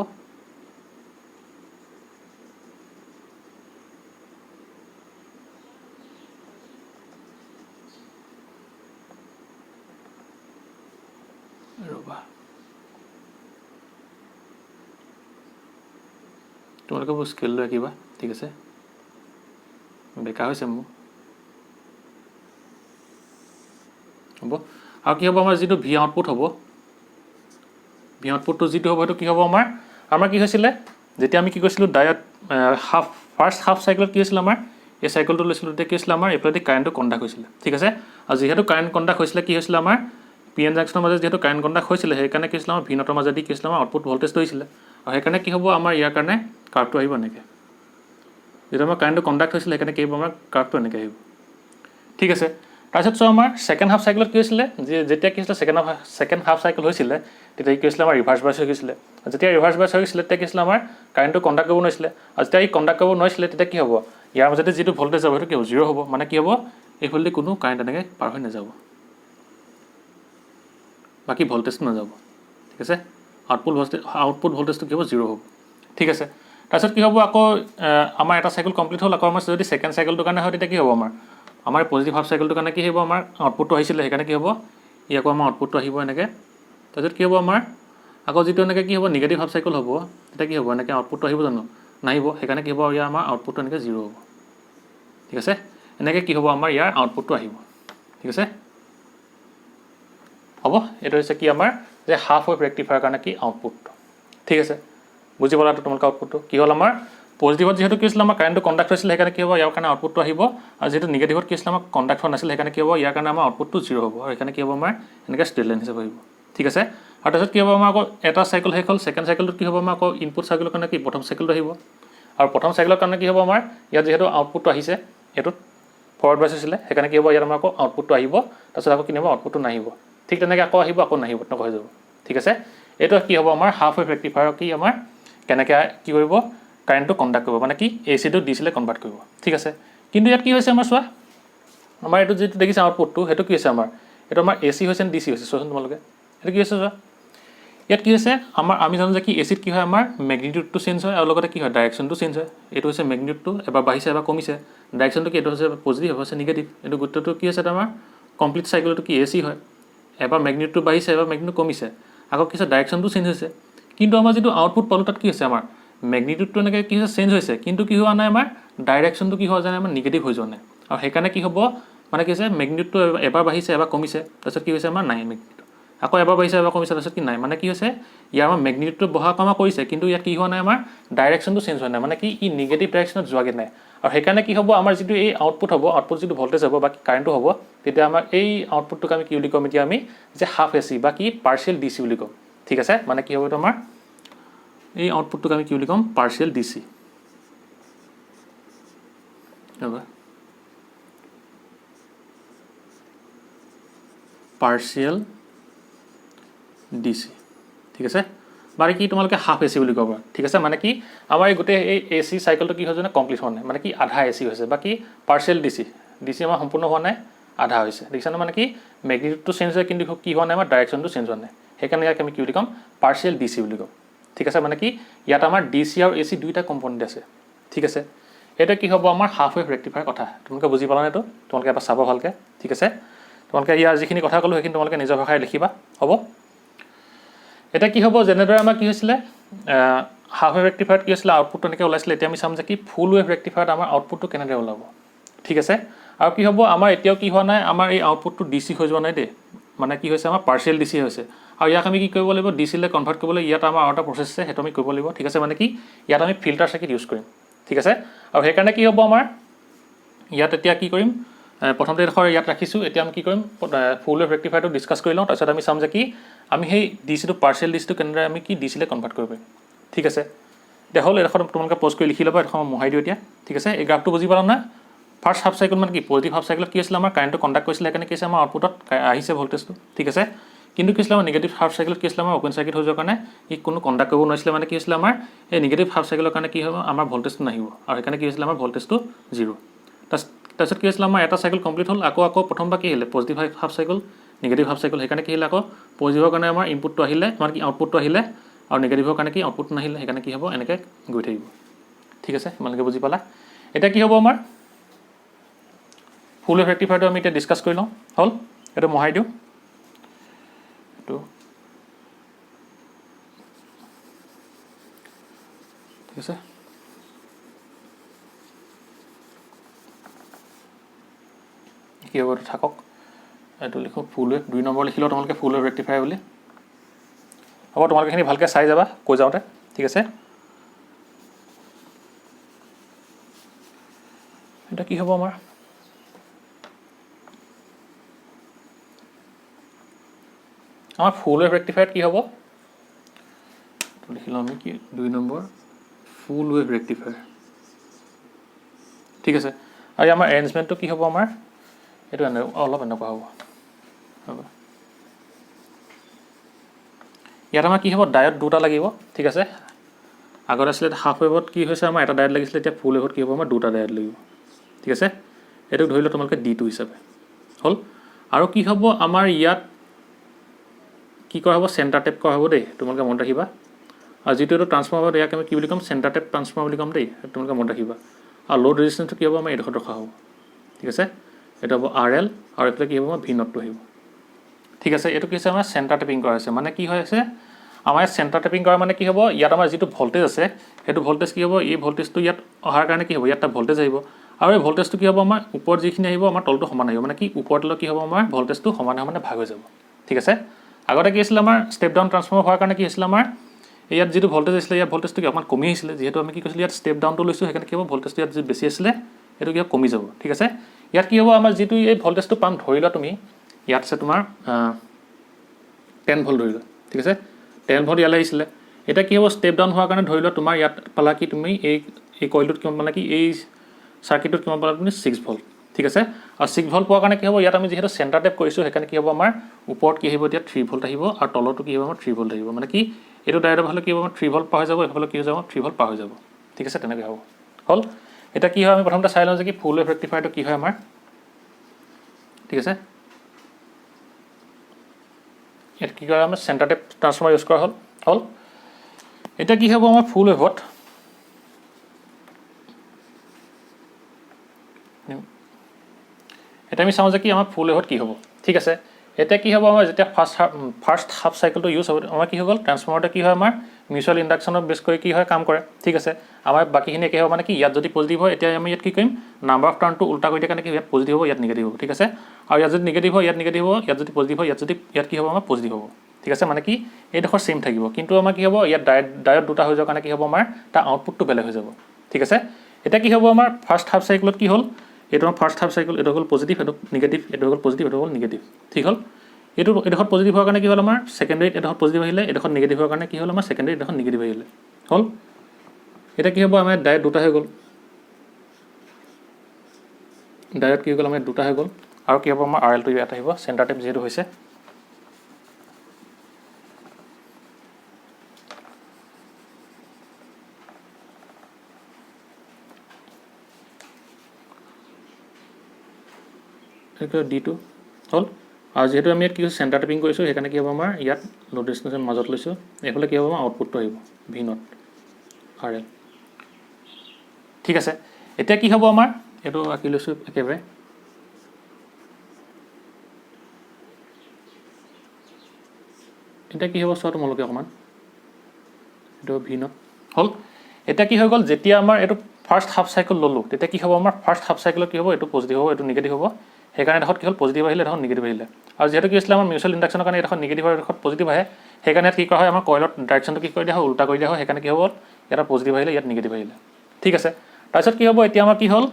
ৰবা তোমালোকে স্কেল লৈ আঁকিবা ঠিক আছে বেকা হৈছে মোৰ হ'ব আৰু কি হ'ব আমাৰ যিটো ভি আউটপুট হ'ব ভি আউটপুটটো যিটো হ'ব সেইটো কি হ'ব আমাৰ কি হৈছিলে যেতিয়া আমি কি কৈছিলোঁ ডায়োড ফাৰ্ষ্ট হাফ চাইকেলত কি হৈছিলে আমাৰ এই চাইকেলটো লৈছিলোঁ তেতিয়া কি হৈছিলে আমাৰ এইফালেদি কাৰেণ্টটো কণ্ডাক্ট হৈছিলে ঠিক আছে আৰু যিহেতু কাৰেণ্ট কণ্ডাক্ট হৈছিলে কি হৈছিলে আমাৰ পি এন জাংচনৰ মাজত যিহেতু কাৰেণ্ট কণ্ডাক্ট হৈছিলে সেইকাৰণে কি হৈছিলে আমাৰ ভি নটৰ মাজেদি কি হৈছিলে আমাৰ আউটপুট ভল্টেজটো হৈছিলে আৰু সেইকাৰণে কি হ'ব আমাৰ ইয়াৰ কাৰণে কাৰ্ভটো আহিব এনেকৈ যেতিয়া আমাৰ কাৰেণ্টটো কণ্ডাক্ট হৈছিলে সেইকাৰণে কি হ'ব আমাৰ কাৰ্ভটো এনেকৈ আহিব ঠিক আছে তাৰপিছত চোৱা আমাৰ ছেকেণ্ড হাফ চাইকেলত কি হৈছিলে যেতিয়া কি হৈছিলে ছেকেণ্ড হাফ চাইকেল হৈছিলে তেতিয়া কি হৈছিলে আমাৰ ৰিভাৰ্ছ বাইছ হৈ গৈছিলে যেতিয়া ৰিভাৰ্ছ বাইছ হৈ গৈছিলে তেতিয়া কি হৈছিলে আমাৰ কাৰেণ্টটো কণ্ডাক্ট কৰিব নোৱাৰিছিলে আৰু যেতিয়া ই কণ্ডাক্ট কৰিব নোৱাৰিছিলে তেতিয়া কি হ'ব ইয়াৰ মাজতে যিটো ভল্টেজ যাব সেইটো কি হ'ব 0 হ'ব মানে কি হ'ব এইফালেদি কোনো কাৰেণ্ট এনেকৈ পাৰ হৈ নাযাব বাকী ভল্টেজটো নাযাব ঠিক আছে আউটপুট ভল্টেজটো কি হ'ব 0 হ'ব ঠিক আছে তাৰপিছত কি হ'ব আকৌ আমাৰ এটা চাইকেল কমপ্লিট হ'ল আকৌ আমাৰ যদি ছেকেণ্ড চাইকেলটোৰ কাৰণে হয় তেতিয়া কি হ'ব আমাৰ পজিটিভ হাফ চাইকেলটোৰ কাৰণে কি হ'ব আমাৰ আউটপুটটো আহিছিলে সেইকাৰণে কি হ'ব ই আকৌ আমাৰ আউটপুটটো আহিব এনেকৈ তাৰপিছত কি হ'ব আমাৰ আকৌ যিটো এনেকৈ কি হ'ব নিগেটিভ হাফ চাইকেল হ'ব তেতিয়া কি হ'ব এনেকৈ আউটপুটটো আহিব জানো নাহিব সেইকাৰণে কি হ'ব ইয়াৰ আমাৰ আউটপুটটো এনেকৈ 0 হ'ব ঠিক আছে এনেকৈ কি হ'ব আমাৰ ইয়াৰ আউটপুটটো আহিব ঠিক আছে হ'ব এইটো হৈছে কি আমাৰ যে হাফ ৱেভ ৰেক্টিফায়াৰ কাৰণে কি আউটপুটটো ঠিক আছে বুজি পালাতো তোমালোকে আউটপুটটো কি হ'ল আমাৰ পজিটিভত যিহেতু কি হৈছিলে আমাৰ কাৰেণ্টটো কণ্ডাক্ট হৈছিলে সেইকাৰণে কি হ'ব ইয়াৰ কাৰণে আউটপুটটো আহিব আৰু যিহেতু নিগেটিভত কি হৈছিলে আমাৰ কণ্ডাক্ট হোৱা নাছিলে সেইকাৰণে কি হ'ব ইয়াৰ কাৰণে আমাৰ আউটপুটটো 0 হ'ব আৰু সেইকাৰণে কি হ'ব আমাৰ এনেকৈ ষ্ট্ৰেট লাইন হিচাপে আহিব ঠিক আছে আৰু তাৰপিছত কি হ'ব আমাৰ আকৌ এটা চাইকেল শেষ হ'ল ছেকেণ্ড চাইকেলটোত কি হ'ব আমাৰ আকৌ ইনপুট চাইকেলৰ কাৰণে কি প্ৰথম চাইকেলটো আহিব আৰু প্ৰথম চাইকেলৰ কাৰণে কি হ'ব আমাৰ ইয়াত যিহেতু আউটপুটটো আহিছে এইটোত ফৰৱাৰ্ড বাইছ হৈছিলে সেইকাৰণে কি হ'ব ইয়াত আমাৰ আকৌ আউটপুটটো আহিব তাৰপিছত আকৌ কি হ'ব আউটপুটটো নাহিব ঠিক তেনেকৈ আকৌ আহিব আকৌ নাহিব তেনেকুৱা হৈ যাব ঠিক আছে এইটো কি হ'ব আমাৰ হাফ ৱেভ ৰেক্টিফায়াৰ কি আমাৰ কেনেকৈ কি কৰিব কাৰেণ্টটো কণ্ডাক্ট কৰিব মানে কি এ চিটো ডি চিলৈ কনভাৰ্ট কৰিব ঠিক আছে কিন্তু ইয়াত কি হৈছে আমাৰ চোৱা আমাৰ এইটো যিটো দেখিছে আউটপুটটো সেইটো কি হৈছে আমাৰ এইটো আমাৰ এ চি হৈছে নে ডি চি হৈছে চোৱাচোন তোমালোকে এইটো কি হৈছে চোৱা ইয়াত কি হৈছে আমি জানো যে কি এ চিত কি হয় আমাৰ মেগনিটিউডটো চেঞ্জ হয় আৰু লগতে কি হয় ডাইৰেকশ্যনটো চেঞ্জ হয় এইটো হৈছে মেগনিটিউডটো এবাৰ বাঢ়িছে এবাৰ কমিছে ডাইৰেকশ্যনটো কি এইটো হৈছে পজিটিভ হৈছে নিগেটিভ এইটো গোটেইটো কি হৈছে আমাৰ কমপ্লিট চাইকেলটো কি এ চি হয় এবাৰ মেগনিটিউডটো বাঢ়িছে এবাৰ মেগনিটিউড কমিছে আকৌ কি হৈছে ডাইৰেকশ্যনটো চেঞ্জ হৈছে কিন্তু আমাৰ যিটো আউটপুট পালোঁ তাত কি হৈছে আমাৰ মেগনিটিউডটো এনেকৈ কি হৈছে চেঞ্জ হৈছে কিন্তু কি হোৱা নাই আমাৰ ডাইৰেকশ্যনটো কি হোৱা যায় আমাৰ নিগেটিভ হৈ যোৱা নাই আৰু সেইকাৰণে কি হ'ব মানে কি হৈছে মেগনিটিউডটো এবাৰ বাঢ়িছে এবাৰ কমিছে তাৰপিছত কি হৈছে আমাৰ নাই মেগনিটিউড আকৌ এবাৰ বাঢ়িছে এবাৰ কমিছে তাৰপিছত কি নাই মানে কি হৈছে ইয়াৰ আমাৰ মেগনিটিউডটো বঢ়া কমা কৰিছে কিন্তু ইয়াত কি হোৱা নাই আমাৰ ডাইৰেকশ্যনটো চেঞ্জ হোৱা নাই মানে কি ই নিগেটিভ ডাইৰেকশ্যনত যোৱাগৈ নাই আৰু সেইকাৰণে কি হ'ব আমাৰ যিটো এই আউটপুট হ'ব আউটপুট যিটো ভল্টেজ হ'ব বা কাৰেণ্টটো হ'ব তেতিয়া আমাৰ এই আউটপুটটোক আমি কি বুলি ক'ম এতিয়া আমি যে হাফ এ চি বা কি পাৰ্চিয়েল ডি চি বুলি ক'ম ঠিক আছে মানে কি হ'ব এইটো আমাৰ এই আউটপুটটোক আমি কি বুলি ক'ম partial D C partial D C ঠিক আছে মানে কি তোমালোকে হাফ এ চি বুলি ক'ব ঠিক আছে মানে কি আমাৰ এই গোটেই এই এ চি চাইকেলটো কি হৈছে নে কমপ্লিট হোৱা নাই মানে কি আধা এ চি হৈছে বা কি পাৰ্চিয়েল ডি চি আমাৰ সম্পূৰ্ণ হোৱা নাই আধা হৈছে দেখিছানে মানে কি মেগনিটিউডটো চেঞ্জ হয় কিন্তু কি হোৱা নাই আমাৰ ডাইৰেকশ্যনটো চেঞ্জ হোৱা নাই সেইকাৰণে ইয়াক আমি কি বুলি ক'ম পাৰ্চিয়েল ডি চি বুলি ক'ম ঠিক আছে মানে কি ইয়াত আমাৰ ডি চি আৰু এ চি দুইটা কম্পনেণ্ট আছে ঠিক আছে এটা কি হ'ব আমাৰ হাফ ৱেভ ৰেক্টিফায়াৰ কথা তোমালোকে বুজি পালা এইটো তোমালোকে এবাৰ চাব ভালকৈ ঠিক আছে তোমালোকে ইয়াৰ যিখিনি কথা ক'লোঁ সেইখিনি তোমালোকে নিজৰ ভাষাৰে লিখিবা হ'ব এটা কি হ'ব যেনেদৰে আমাৰ কি হৈছিলে হাফ ৱেভ ৰেক্টিফায়াৰত কি হৈছিলে আউটপুটটো এনেকৈ ওলাইছিলে এতিয়া আমি চাম যে কি ফুল ৱেভ ৰেক্টিফায়াৰত আমাৰ আউটপুটটো কেনেদৰে ওলাব ঠিক আছে আৰু কি হ'ব আমাৰ এতিয়াও কি হোৱা নাই আমাৰ এই আউটপুটটো ডি চি হৈ যোৱা নাই দেই মানে কি হৈছে আমাৰ পাৰ্চিয়েল ডি চি হৈছে আৰু ইয়াক আমি কি কৰিব লাগিব ডি চিলৈ কনভাৰ্ট কৰিবলৈ ইয়াত আমাৰ আৰু এটা প্ৰচেছ আছে সেইটো আমি কৰিব লাগিব ঠিক আছে মানে কি ইয়াত আমি ফিল্টাৰ চাৰ্কিট ইউজ কৰিম ঠিক আছে আৰু সেইকাৰণে কি হ'ব আমাৰ ইয়াত এতিয়া কি কৰিম প্ৰথমতে এডোখৰ ইয়াত ৰাখিছোঁ এতিয়া আমি কি কৰিম ফুল ৱেভ ৰেক্টিফায়াৰটো ডিছকাছ কৰি লওঁ তাৰপিছত আমি চাম যে কি আমি সেই ডি চিটো পাৰ্চিয়েল ডি চিটো কেনেদৰে আমি কি ডি চিলৈ কনভাৰ্ট কৰিব পাৰিম ঠিক আছে এতিয়া হ'ল এডোখৰ তোমালোকে প'জ কৰি লিখি ল'বা এডোখৰ মোহাই দিওঁ এতিয়া ঠিক আছে এই গ্ৰাফটো বুজি পালা না ফাৰ্ষ্ট হাফ চাইকেল মানে কি পজিটিভ হাফ চাইকেলত কি হৈছিলে আমাৰ কাৰেণ্টটো কণ্ডাক্ট কৰিছিলে সেইকাৰণে কি হৈছে আমাৰ আউটপুটত আহিছে ভল্টেজটো ঠিক আছে কিন্তু কি হৈছিলে আমাৰ নিগেটিভ হাফ চাইকেলত কি হৈছিলে আমাৰ অ'পেন চাৰ্কিট হৈ যোৱাৰ কাৰণে ই কোনো কণ্ডাক্ট কৰিব নোৱাৰিছিলে মানে কি হৈছিলে আমাৰ এই নিগেটিভ হাফ চাইকেলৰ কাৰণে কি হ'ব আমাৰ ভল্টেজটো নাহিব আৰু সেইকাৰণে কি হৈছিলে আমাৰ ভল্টেজটো 0 তাৰপিছত কি হৈছিলে আমাৰ এটা চাইকেল কমপ্লিট হ'ল আকৌ প্ৰথমবাৰ কি আহিলে positive half cycle negative half cycle সেইকাৰণে কি আহিলে আকৌ পজিটিভৰ কাৰণে আমাৰ ইনপুটটো আহিলে আমাৰ কি আউটপুটটো আহিলে আৰু নিগেটিভৰ কাৰণে কি আউটপুটটো নাহিলে সেইকাৰণে কি হ'ব এনেকৈ গৈ থাকিব ঠিক আছে তোমালোকে বুজি পালা এতিয়া কি হ'ব আমাৰ ফুল ৱেভ ৰেক্টিফায়াৰটো আমি এতিয়া ডিছকাছ কৰি লওঁ হ'ল এইটো মোহাই দিওঁ এইটো ঠিক আছে কি হ'ব এইটো থাকক এইটো লিখো ফুল ৱেভ 2 নম্বৰ লিখিলো তোমালোকে ফুল ৱেভ ৰেক্টিফায়াৰ বুলি হ'ব তোমালোকে খিনি ভালকৈ চাই যাবা কৈ যাওঁতে ঠিক আছে এটা কি হ'ব আমাৰ ফুল ৱেভ ৰেক্টিফায়াৰ কি হ'ব লিখিলো আমি কি 2 নম্বৰ ফুল ৱেভ ৰেক্টিফায়াৰ ঠিক আছে আৰু আমাৰ এৰেঞ্জমেণ্টটো কি হ'ব আমাৰ এইটো অলপ এনেকুৱা হ'ব ইয়াত আমাৰ কি হ'ব ডায়োড দুটা লাগিব ঠিক আছে আগত আছিলে হাফ ৱেভত কি হৈছে আমাৰ এটা ডায়োড লাগিছিলে এতিয়া ফুল ৱেভত কি হ'ব আমাৰ দুটা ডায়োড লাগিব ঠিক আছে এইটো ধৰি লও তোমালোকে D2 হিচাপে হ'ল আৰু কি হ'ব আমাৰ ইয়াত কি কৰা হ'ব চেণ্টাৰ টেপ কৰা হ'ব দেই তোমালোকে মনত ৰাখিবা আৰু যেটো এটো ট্ৰান্সফৰ্মাৰ ইয়াক আমি কি বুলি কম চেণ্টাৰ টেপ ট্ৰান্সফৰ্মাৰ বুলি কম দেই তোমালোকে মনত ৰাখিবা আৰু লোড ৰেজিষ্টেন্সটো কি হ'ব আমাৰ এডোখৰ ৰখা হ'ব ঠিক আছে এটা হ'ব RL আৰু এটা কি হ'ব আমাৰ V0 টো আহিব ঠিক আছে এটো কি হৈছে আমাৰ চেণ্টাৰ টেপিং কৰা হৈছে মানে কি হৈ আছে আমাৰ চেণ্টাৰ টেপিং কৰা মানে কি হ'ব ইয়াত আমাৰ যেটো ভোল্টেজ আছে হেতু ভোল্টেজ কি হ'ব এই ভোল্টেজটো ইয়াত অহাৰ কাৰণে কি হ'ব ইয়াত ভোল্টেজ আহিব আৰু এই ভোল্টেজটো কি হ'ব আমাৰ ওপৰত যিখিনি আহিব আমাৰ তলটো সমান আহিব মানে কি ওপৰতলৈ কি হ'ব আমাৰ ভোল্টেজটো সমান সমানে ভাগ হৈ যাব ঠিক আছে আগতে কি আছিল আমাৰ ষ্টেপ ডাউন ট্ৰান্সফৰ্মাৰ হোৱাৰ কাৰণে কি হৈছিল আমাৰ ইয়াত যেটো ভোল্টেজ আছিল ইয়াত ভোল্টেজটো কি অকমান কমি আহিছিল যেহেতু আমি কি কৈছিল ইয়াত ষ্টেপ ডাউনটো লৈছো হেকাৰণে কি হ'ব ভোল্টেজটো ইয়াত যে বেছি আছিল এটো কি কমি যাব ঠিক আছে ইয়াত কি হ'ব আমাৰ যেটো এই ভোল্টেজটো পাম ধৰিলা তুমি ইয়াত আছে তোমাৰ 10 ভোল্ট ধৰিলা ঠিক আছে 10 ভোল্ট ইয়ালে আহিছিল এটা কি হ'ব ষ্টেপ ডাউন হোৱাৰ কাৰণে ধৰিলা তোমাৰ ইয়াত পালা কি তুমি এই কইলটোত কিমান মানে কি এই সাৰ্কিটত কিমান পালা তুমি 6 ভোল্ট ঠিক আছে আৰু 6 ভোল্ট পোৱাৰ কাৰণে কি হ'ব ইয়াত আমি যেহেতু চেণ্টাৰ টেপ কৰিছো হেকাৰণে কি হ'ব আমাৰ ওপৰত কি আহিব এতিয়া 3 ভোল্ট আহিব আৰু তলতো কি হ'ব আমাৰ 3 ভোল্ট আহিব মানে কি এটো ডাইৰেক্ট ভালে কি হ'ব আমাৰ 3 ভোল্ট পাৰ হৈ যাব এফালে কি হৈ যাব 3 ভোল্ট পাৰ হৈ যাব ঠিক আছে তেনেকৈ হ'ব হল এটা কি হয় আমি প্ৰথমতে চাই লওঁ যে কি ফুল ৱেভ ৰেক্টিফায়াৰটো কি হয় আমাৰ ঠিক আছে এটা কি কৰে আমাৰ চেণ্টাৰ টেপ ট্ৰান্সফৰ্মাৰ ইউজ কৰা হল এটা কি হ'ব আমাৰ ফুল ৱেভত এটা আমি চাওঁ যে কি আমাৰ ফুল ৱেভত কি হ'ব ঠিক আছে এটা কি হ'ব আমাৰ যেতিয়া ফাৰ্স্ট হাফ সাইকেলটো ইউজ হ'ব আমাৰ কি হ'ল ট্ৰান্সফৰ্মাৰটো কি হয় আমাৰ মিউচুৱেল ইন্ডাকশনৰ বেস কৰি কি হয় কাম কৰে ঠিক আছে আমাৰ বাকিখিনি কি হ'ব মানে কি ইয়াত যদি পজিটিভ হয় এতিয়া আমি ইয়াত কি কৰিম নাম্বাৰ অফ টাৰ্নটো উল্টা কৰি দিয়া কাৰণে কি ইয়াত পজিটিভ হ'ব ইয়াত নিগেটিভ হ'ব ঠিক আছে আৰু ইয়াত যদি নিগেটিভ হয় ইয়াত নিগেটিভ হ'ব ইয়াত যদি পজিটিভ হয় ইয়াত কি হ'ব আমাৰ পজিটিভ হ'ব ঠিক আছে মানে কি এইডোখৰ সেম থাকিব কিন্তু আমাৰ কি হ'ব ইয়াত ডায়োড দুটা হৈ যোৱাৰ কাৰণে কি হ'ব আমাৰ তাৰ আউটপুটটো বেলেগ হৈ যাব ঠিক আছে এটা কি হ'ব আমাৰ ফাৰ্স্ট হাফ সাইকেলত কি হ'ল এটো ফাৰ্স্ট হাফ সাইকেল এটো হ'ল পজিটিভ এটো নিগেটিভ এটো হ'ল পজিটিভ এটো হ'ল নিগেটিভ ঠিক হ'ল এডোখৰ পজিটিভ হোৱাৰ কাৰণে কি হ'ল আমাৰ সেকেন্ডাৰীত এডোখৰ পজিটিভ আহিলে এডোখৰ নিগেটিভ হোৱাৰ কাৰণে কি হ'ল আমাৰ সেকেন্ডাৰীত এডোখৰ নিগেটিভ আহিলে হ'ল এটা কি হ'ব আমাৰ ডায়োড দুটা হৈ গ'ল ডায়োড কি হৈ গ'ল আমাৰ দুটা হৈ গ'ল আৰু কি হ'ব আমাৰ RL টো ইয়াত আহিব চেণ্টাৰ টেপ যেটো হৈছে D2 হ'ল আৰু যেহেতু আমি ইয়াত কি চেণ্টাৰ টেপিং কৰিছো হেকাৰণে কি হ'ব আমাৰ ইয়াত লোড ৰেজিষ্টেন্সৰ মাজত লৈছো এফালে কি হ'ব আমাৰ আউটপুটটো আহিব V0 RL ঠিক আছে এতিয়া কি হ'ব আমাৰ এটো আকি লৈছো একেবাৰে এটা কি হ'ব চোৱা তোমালোকে অকমান এটো V0 হ'ল এটা কি হৈ গ'ল যেতিয়া আমাৰ এটো ফাৰ্স্ট হাফ সাইকেল ললো তেতিয়া কি হ'ব আমাৰ ফাৰ্স্ট হাফ সাইকেলত কি হ'ব এটো পজিটিভ হ'ব এটো নিগেটিভ হ'ব হেকাৰণে দেখত কি হ'ল পজিটিভ আহিলে দেখত নিগেটিভ আহিলে আৰু যেহেতু কি আছিল আমাৰ মিউচুৱেল ইন্ডাকশনৰ কাৰণে দেখত নিগেটিভ আৰু দেখত পজিটিভ আহে হেকাৰণে কি কৰা হয় আমাৰ কইলত ডাইৰেকশনটো কি কৰি দিয়া হয় উল্টা কৰি দিয়া হয় হেকাৰণে কি হ'ব ইয়াত পজিটিভ আহিলে ইয়াত নিগেটিভ আহিলে ঠিক আছে তাৰপিছত কি হ'ব এতিয়া আমাৰ কি হ'ল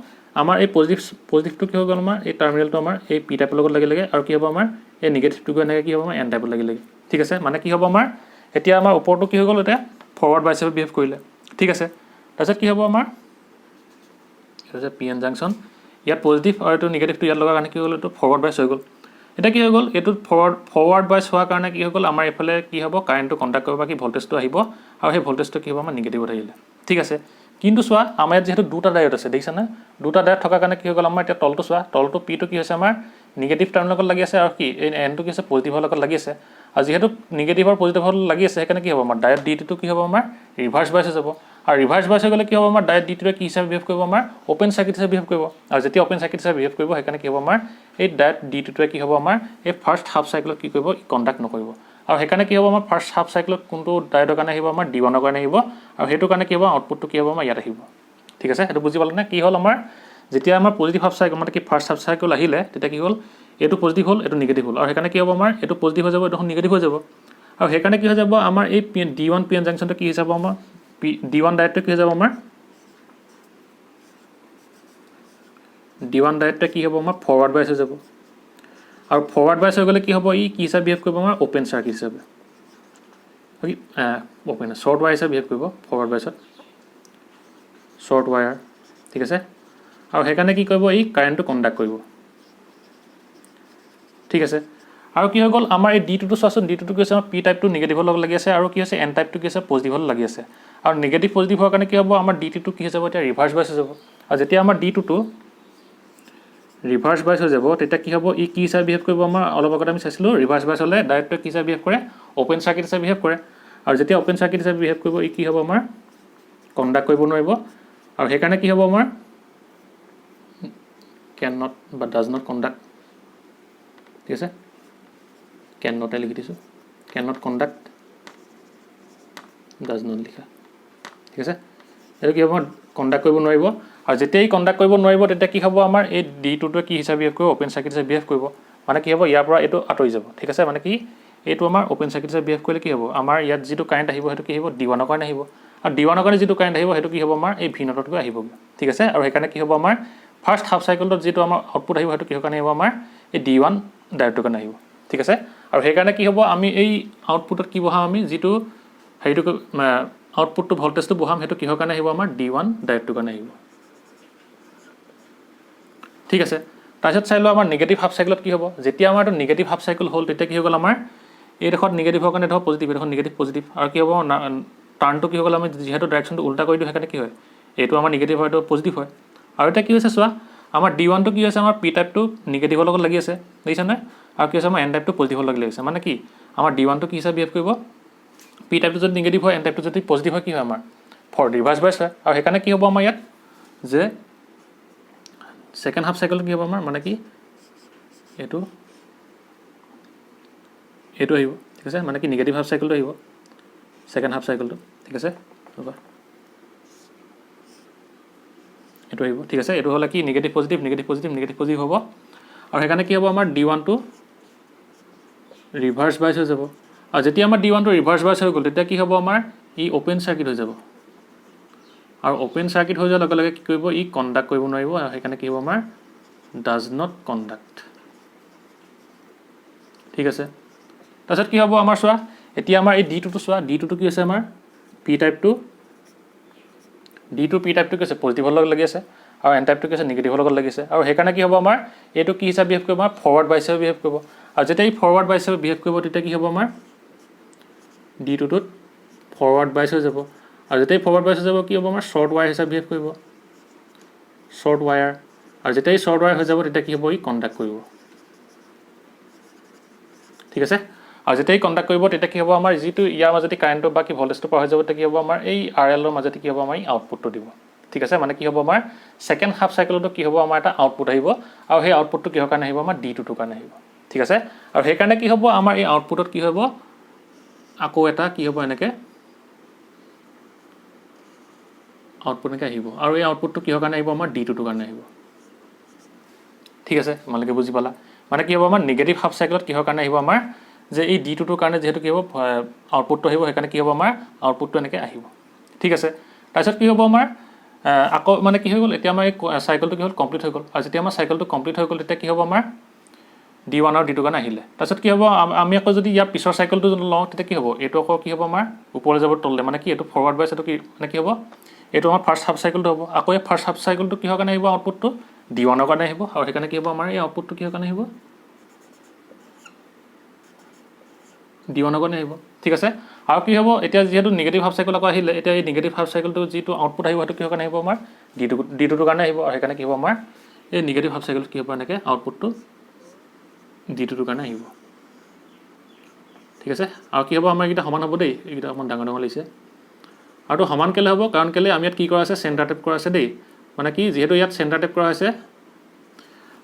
আমাৰ এই পজিটিভটো কি হৈ গ'ল আমাৰ এই টাৰ্মিনেলটো আমাৰ এই পি টাইপৰ লগত লাগি আৰু কি হ'ব আমাৰ এই নিগেটিভটো গৈ এনেকৈ কি হ'ব আমাৰ এন টাইপত লাগি ঠিক আছে মানে কি হ'ব আমাৰ এতিয়া আমাৰ ওপৰটো কি হৈ গ'ল এতিয়া ফৰৱাৰ্ড বাইচেপ বিহেভ কৰিলে ঠিক আছে তাৰপিছত কি হ'ব আমাৰ এটা যে পি এন জাংচন ইয়াত পজিটিভ আৰু এটো নিগেটিভটো ইয়াত লগা কাৰণে কি হ'ল এটো ফৰৱাৰ্ড বাইচ হৈ গ'ল এটা কি হৈ গ'ল এটো ফৰৱাৰ্ড বাইচ হোৱাৰ কাৰণে কি হৈ গ'ল আমাৰ এফালে কি হ'ব কাৰেন্টটো কন্টাক্ট কৰিব কি ভোল্টেজটো আহিব আৰু সেই ভোল্টেজটো কি হ'ব আমাৰ নিগেটিভত আহিলে ঠিক আছে কিন্তু চোৱা আমাৰ ইয়াত যেহেতু দুটা ডায়োড আছে দেখিছা না দুটা ডায়োড থকা কাৰণে কি হৈ গ'ল আমাৰ এতিয়া তলটো চোৱা তলটো পি টো কি হৈছে আমাৰ নিগেটিভ টাৰ্মিনেলৰ লগত লাগি আছে আৰু কি এই এন টো কি আছে পজিটিভৰ লগত লাগি আছে আৰু যেহেতু নিগেটিভ আৰু পজিটিভৰ লাগি আছে হেকাৰণে কি হ'ব আমাৰ ডায়োড D2 টো কি হ'ব আমাৰ ৰিভাৰ্স বাইচ হৈ যাব আৰু ৰিভাৰ্স বাইচ হৈ গ'লে কি হ'ব আমাৰ ডায়োড D2 টোৱে কি হিচাপে বিহেভ কৰিব আমাৰ ওপেন সাৰ্কিট হিচাপে বিহেভ কৰিব আৰু যেতিয়া ওপেন সাৰ্কিট হিচাপে বিহেভ কৰিব হেকাৰণে কি হ'ব আমাৰ এই ডায়োড D2 টোৱে কি হ'ব আমাৰ এই ফাৰ্স্ট হাফ সাইকেলত কি কৰিব কন্টাক্ট নকৰিব আৰু হেকাৰণে কি হ'ব আমাৰ ফাৰ্স্ট হাফ সাইকেলত কোনটো ডায়োডৰ কাৰণে আহিব আমাৰ D1 ৰ কাৰণে আহিব আৰু হেতু কাৰণে কি হ'ব আউটপুটটো কি হ'ব আমাৰ ইয়াত আহিব ঠিক আছে হেতু বুজি পালা না কি হ'ল আমাৰ যেতিয়া আমাৰ পজিটিভ হাফ সাইকেল মানে কি ফাৰ্স্ট হাফ সাইকেল আহিলে তেতিয়া কি হ'ল এইটো পজিটিভ হ'ল এইটো নিগেটিভ হ'ল আৰু সেইকাৰণে কি হ'ব আমাৰ এইটো পজিটিভ হৈ যাব এইটো নিগেটিভ হৈ যাব আৰু সেইকাৰণে কি হৈ যাব আমাৰ এই D1 PN জাংচনটো কি হৈ যাব আমাৰ D1 ডাইৰেক্টটো কি হৈ যাব আমাৰ D1 ডাইৰেক্টটো কি হ'ব আমাৰ ফৰৱাৰ্ড বাইছ হৈ যাব আৰু ফৰৱাৰ্ড বাইছ হৈ গ'লে কি হ'ব ই কি হিচাপে বিহেভ কৰিব আমাৰ অপেন চাৰ্কিট হিচাপে অপেন শ্বৰ্ট ৱায়াৰ হিচাপে বিহেভ কৰিব ফৰৱাৰ্ড বাইছত শ্বৰ্ট ৱায়াৰ ঠিক আছে আৰু সেইকাৰণে কি কৰিব ই কাৰেণ্টটো কণ্ডাক্ট কৰিব ঠিক আছে আৰু কি হৈ গ'ল আমাৰ এই D2 টো চোৱাচোন D2 টো কি হৈছে আমাৰ P টাইপটো নিগেটিভৰ লগত লাগি আছে আৰু কি হৈছে N টাইপটো কি হৈছে পজিটিভৰ লাগি আছে আৰু নিগেটিভ পজিটিভ হোৱাৰ কাৰণে কি হ'ব আমাৰ D2 টো কি হৈ যাব এতিয়া ৰিভাৰ্ছ বাইছ হৈ যাব আৰু যেতিয়া আমাৰ D2 টো ৰিভাৰ্ছ বাইছ হৈ যাব তেতিয়া কি হ'ব ই কি হিচাপে বিহেভ কৰিব আমাৰ অলপ আগতে আমি চাইছিলোঁ ৰিভাৰ্ছ বাইছ হ'লে ডাইৰেক্টটো কি হিচাপে বিহেভ কৰে অপেন চাৰ্কিট হিচাপে বিহেভ কৰে আৰু যেতিয়া অপেন চাৰ্কিট হিচাপে বিহেভ কৰিব ই কি হ'ব আমাৰ কণ্ডাক্ট কৰিব নোৱাৰিব আৰু সেইকাৰণে কি হ'ব আমাৰ কেন নট বা ডাজ নট কণ্ডাক্ট ঠিক আছে কেন নটে লিখি দিছোঁ কেন নট কণ্ডাক্ট ডাজ নট লিখা ঠিক আছে এইটো কি হ'ব কণ্ডাক্ট কৰিব নোৱাৰিব আৰু যেতিয়াই কণ্ডাক্ট কৰিব নোৱাৰিব তেতিয়া কি হ'ব আমাৰ এই D2টোৱে কি হিচাপে বিহেভ কৰিব অপেন চাৰ্কিট হিচাপে বিহেভ কৰিব মানে কি হ'ব ইয়াৰ পৰা এইটো আঁতৰি যাব ঠিক আছে মানে কি এইটো আমাৰ অপেন চাৰ্কিট হিচাপে বিহেভ কৰিলে কি হ'ব আমাৰ ইয়াত যিটো কাৰেণ্ট আহিব সেইটো কি আহিব D1ৰ কাৰণে আহিব আৰু D1ৰ কাৰণে যিটো কাৰেণ্ট আহিব সেইটো কি হ'ব আমাৰ এই V0 তকৈ আহিব ঠিক আছে আৰু সেইকাৰণে কি হ'ব আমাৰ ফাৰ্ষ্ট হাফ চাইকেলটোত যিটো আমাৰ আউটপুট আহিব সেইটো কিহৰ কাৰণে আহিব আমাৰ এই D1 ডাইৰেক্টৰ কাৰণে আহিব ঠিক আছে আৰু সেইকাৰণে কি হ'ব আমি এই আউটপুটত কি বহাম আমি যিটো হেৰিটো আউটপুটটো ভল্টেজটো বহাম সেইটো কিহৰ কাৰণে আহিব আমাৰ D1 ডাইৰেক্টৰ কাৰণে আহিব ঠিক আছে তাৰপিছত চাই লওঁ আমাৰ নিগেটিভ হাফ চাইকেলত কি হ'ব যেতিয়া আমাৰ এইটো নিগেটিভ হাফ চাইকেল হ'ল তেতিয়া কি হৈ গ'ল আমাৰ এইডোখৰত নিগেটিভৰ কাৰণে ধৰক পজিটিভ এইডোখৰত নিগেটিভ পজিটিভ আৰু কি হ'ব টাৰ্ণটো কি হৈ গ'ল আমি যিহেতু ডাইৰেকশ্যনটো উল্টা কৰি দিওঁ সেইকাৰণে কি হয় এইটো আমাৰ নিগেটিভ হয় এইটো পজিটিভ হয় আৰু এতিয়া কি হৈছে চোৱা আমাৰ D1টো কি হৈছে আমাৰ P টাইপটো নিগেটিভৰ লগত লাগি আছে দেখিছানে আৰু কি হৈছে আমাৰ N টাইপটো পজিটিভৰ লগত লাগি আছে মানে কি আমাৰ D1টো কি হিচাপে বিহেভ কৰিব P টাইপটো যদি নিগেটিভ হয় N টাইপটো যদি পজিটিভ হয় কি হয় আমাৰ ফৰ ৰিভাৰ্ছ বাইছ হয় আৰু সেইকাৰণে কি হ'ব আমাৰ ইয়াত যে সেকেন্ড হাফ সাইকেল কি হ'ব আমাৰ মানে কি এটো আহিব ঠিক আছে মানে কি নেগেটিভ হাফ সাইকেলটো আহিব সেকেন্ড হাফ সাইকেলটো ঠিক আছে ৰবা এটো আহিব ঠিক আছে এটো হলে কি negative positive negative positive negative positive হ'ব আৰু সেইকাৰণে কি হ'ব আমাৰ D1 টো ৰিভাৰ্স বাইছ হৈ যাব আৰু যেতিয়া আমাৰ D1 টো ৰিভাৰ্স বাইছ হৈ গ'ল তেতিয়া কি হ'ব আমাৰ ই ওপেন সাৰ্কিট হৈ যাব আৰু ওপেন সাৰ্কিট হৈ যোৱাৰ লগে লগে কি কৰিব ই কণ্ডাক্ট কৰিব নোৱাৰিব আৰু সেইকাৰণে কি হ'ব আমাৰ ডাজ নট কণ্ডাক্ট ঠিক আছে তাৰপিছত কি হ'ব আমাৰ চোৱা এতিয়া আমাৰ এই D2 টো চোৱা D2 টো কি আছে আমাৰ P টাইপ টো D2 P টাইপ টো কি আছে পজিটিভৰ লগত লাগি আছে আৰু N টাইপ টো কি আছে নেগেটিভৰ লগত লাগি আছে আৰু সেইকাৰণে কি হ'ব আমাৰ এটো কি হিচাপে বিহেভ কৰিব আমাৰ ফৰৱাৰ্ড বাইছ হিচাপে বিহেভ কৰিব আৰু যেতিয়া এই ফৰৱাৰ্ড বাইছ হিচাপে বিহেভ কৰিব তেতিয়া কি হ'ব আমাৰ D2 টোত ফৰৱাৰ্ড বাইছ হৈ যাব আৰু যেতিয়া ফৰৱাৰ্ড বাইছ হৈ যাব কি হ'ব আমাৰ শৰ্ট ওয়্যাৰ হিচাপে বিহেভ কৰিব শৰ্ট ওয়্যাৰ আৰু যেতিয়া এই শৰ্ট ওয়্যাৰ হৈ যাব তেতিয়া কি হ'ব ই কণ্ডাক্ট কৰিব ঠিক আছে আৰু যেতিয়া ই কণ্ডাক্ট কৰিব তেতিয়া কি হ'ব আমাৰ যিটো ইয়াৰ মাজতে কাৰেণ্টটো বা কি ভল্টেজটো পাৰ হৈ যাব তেতিয়া কি হ'ব আমাৰ এই RL ৰ মাজতে কি হ'ব আমাৰ আউটপুটটো দিব ঠিক আছে মানে কি হ'ব আমাৰ সেকেন্ড হাফ সাইকেলটো কি হ'ব আমাৰ এটা আউটপুট আহিব আৰু সেই আউটপুটটো কিহৰ কাৰণে আহিব আমাৰ D2 টোৰ কাৰণে আহিব ঠিক আছে আৰু সেই কাৰণে কি হ'ব আমাৰ এই আউটপুটত কি হ'ব আকৌ এটা কি হ'ব এনেকে আউটপুট এনেকে আহিব আৰু এই আউটপুটটো কিহৰ কাৰণে আহিব আমাৰ D2 টোৰ কাৰণে আহিব ঠিক আছে তোমালোকে বুজি পালা মানে কি হ'ব আমাৰ নেগেটিভ হাফ সাইকেলত কিহৰ কাৰণে আহিব আমাৰ যে এই D2 টোৰ কাৰণে যেহেতু কি হ'ব আউটপুটটো আহিব সেইকাৰণে কি হ'ব আমাৰ আউটপুটটো এনেকে আহিব ঠিক আছে তাৰপিছত কি হ'ব আমাৰ আকৌ মানে কি হৈ গ'ল এতিয়া আমাৰ এই সাইকেলটো কি হ'ল কমপ্লিট হৈ গ'ল আৰু যেতিয়া আমাৰ সাইকেলটো কমপ্লিট হৈ গ'ল তেতিয়া কি হ'ব আমাৰ D1 আৰু D2 কাৰণে আহিলে তাৰপিছত কি হ'ব আমি আকৌ যদি ইয়াৰ পিছৰ সাইকেলটো লওঁ তেতিয়া কি হ'ব এইটো আকৌ কি হ'ব আমাৰ ওপৰলৈ যাব তললৈ মানে কি এইটো ফৰৱাৰ্ড বাইছ এইটো কি মানে কি হ'ব এইটো আমাৰ ফাৰ্ষ্ট হাফ সাইকেলটো হ'ব আকৌ এই ফাৰ্ষ্ট হাফ সাইকেলটো কিহৰ কাৰণে আহিব আউটপুটটো D1 ৰ কাৰণে আহিব আৰু সেইকাৰণে কি হ'ব আমাৰ এই আউটপুটটো কিহৰ কাৰণে আহিব D1 ৰ কাৰণে আহিব ঠিক আছে আৰু কি হ'ব এতিয়া যেহেতু নেগেটিভ হাফ সাইকেল আকৌ আহিলে এতিয়া এই নেগেটিভ হাফ সাইকেলটো যিটো আউটপুট আহিব সেইটো কিহৰ কাৰণে আহিব আমাৰ D2 টোৰ কাৰণে আহিব আৰু সেইকাৰণে কি হ'ব আমাৰ এই নেগেটিভ হাফ সাইকেলটো কি হ'ব এনেকৈ আউটপুটটো D2 টোৰ কাৰণে আহিব ঠিক আছে আৰু কি হ'ব আমাৰ এইকেইটা সমান হ'ব দেই এইকেইটা অকণমান ডাঙৰ ডাঙৰ লাগিছে আৰু সমান কেলে হ'ব কাৰণ কেলে আমি ইয়াত কি কৰা আছে চেণ্টাৰ টেপ কৰা আছে দেই মানে কি যেহেতু ইয়াত চেণ্টাৰ টেপ কৰা হৈছে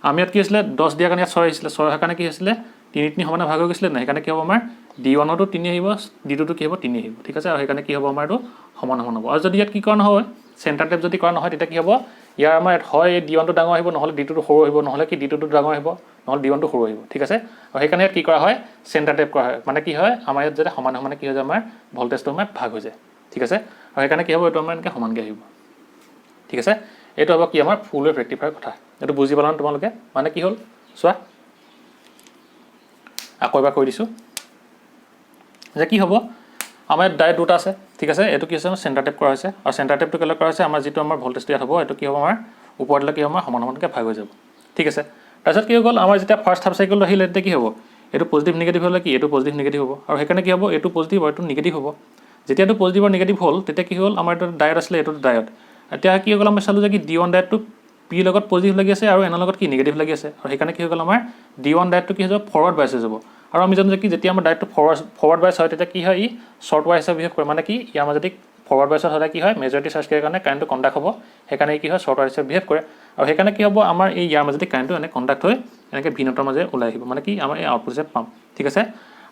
আমি ইয়াত কি হৈছিলে 10 দিয়াৰ কাৰণে ইয়াত 6 আহিছিলে 6 হোৱাৰ কাৰণে কি হৈছিলে 3 সমানে ভাগ হৈ গৈছিলে না সেইকাৰণে কি হ'ব আমাৰ D1 টো 3 আহিব D2 টো কি হ'ব 3 আহিব ঠিক আছে আৰু সেইকাৰণে কি হ'ব আমাৰ এইটো সমান সমান হ'ব আৰু যদি ইয়াত কি কৰা নহয় চেণ্টাৰ টেপ যদি কৰা নহয় তেতিয়া কি হ'ব ইয়াৰ আমাৰ হয় D1 টো ডাঙৰ আহিব নহলে D2 টো সৰু আহিব নহলে কি D2 টো ডাঙৰ আহিব নহ'লে D1টো সৰু আহিব ঠিক আছে আৰু সেইকাৰণে ইয়াত কি কৰা হয় চেণ্টাৰ টেপ কৰা হয় মানে কি হয় আমাৰ ইয়াত যেতিয়া সমানে সমানে কি হৈ যায় আমাৰ ভল্টেজটো আমাৰ ভাগ হৈ যায় ঠিক আছে আৰু সেইকাৰণে কি হ'ব এইটো আমাৰ এনেকৈ সমানকৈ আহিব ঠিক আছে এইটো হ'ব কি আমাৰ ফুল ৱেভ ৰেক্টিফায়াৰ কথা এইটো বুজি পালা ন তোমালোকে মানে কি হ'ল চোৱা আকৌ এবাৰ কৈ দিছোঁ যে কি হ'ব আমাৰ ইয়াত ডাইৰেক্ট দুটা আছে ঠিক আছে এইটো কি হৈছে আমাৰ চেণ্টাৰ টেপ কৰা হৈছে আৰু চেণ্টাৰ টেপটো কেলৈ কৰা হৈছে আমাৰ যিটো আমাৰ ভল্টেজটো ইয়াত হ'ব এইটো কি হ'ব আমাৰ ওপৰলৈ কি হ'ব আমাৰ সমান সমানকৈ ভাগ হৈ যাব ঠিক আছে তাৰপিছত কি হৈ গ'ল আমাৰ যেতিয়া ফাৰ্ষ্ট হাফ চাইকেল আহিলে তেতিয়া কি হ'ব এইটো পজিটিভ নিগেটিভ হ'লে কি এইটো পজিটিভ নিগেটিভ হ'ব আৰু সেইকাৰণে কি হ'ব এইটো পজিটিভ আৰু এইটো নিগেটিভ হ'ব যেতিয়া এইটো পজিটিভ আৰু নিগেটিভ হ'ল তেতিয়া কি হ'ল আমাৰ এইটো ডায়ট আছিলে এইটো ডায়ট এতিয়া কি হৈ গ'ল আমি চালোঁ যে কি D1 ডায়টটো পি লগত পজিটিভ লাগি আছে আৰু এনৰ লগত কি নিগেটিভ লাগি আছে আৰু সেইকাৰণে কি হৈ গ'ল আমাৰ D1 ডায়টটো কি হৈ যাব ফৰৱাৰ্ড বাইছ হৈ যাব আৰু আমি জানো যে কি যেতিয়া আমাৰ ডায়টটো ফৰৱাৰ্ড বাইছ হয় তেতিয়া কি হয় ই শ্বৰ্ট ৱাইজ হিচাপে বিহেভ কৰে মানে কি ইয়াৰ মাজতে ফৰৱাৰ্ড বাইছত হ'লে কি হয় মেজৰিটি চাৰ্জ কৰাৰ কাৰণে কাৰেণ্টটো কণ্ডাক্ট হ'ব সেইকাৰণে কি হয় শ্বৰ্ট ৱাইজ হিচাপে বিহেভ কৰে আৰু সেইকাৰণে কি হ'ব আমাৰ এই ইয়াৰ মাজতে কাৰেণ্টটো এনে কণ্ডাক্ট হৈ এনেকৈ ভিনতৰ মাজে ওলাই আহিব মানে কি আমাৰ এই আউটপুট হিচাপে পাম ঠিক আছে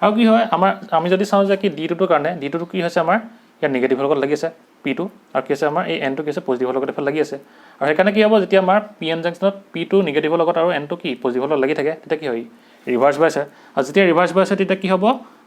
আৰু কি হয় আমাৰ আমি যদি চাওঁ যে কি D2টোৰ কাৰণে D2টো কি হৈছে আমাৰ ইয়াত নিগেটিভৰ লগত লাগি আছে P2 আৰু কি আছে আমাৰ এই N2 কি আছে পজিটিভৰ লগত এফালে লাগি আছে আৰু সেইকাৰণে কি হ'ব যেতিয়া আমাৰ PN জাংচনত P2 নিগেটিভৰ লগত আৰু N2 কি পজিটিভৰ লগত লাগি থাকে তেতিয়া কি হয় ৰিভাৰ্ছ বাইছ হয় আৰু যেতিয়া ৰিভাৰ্ছ বাইছ হয় তেতিয়া কি হ'ব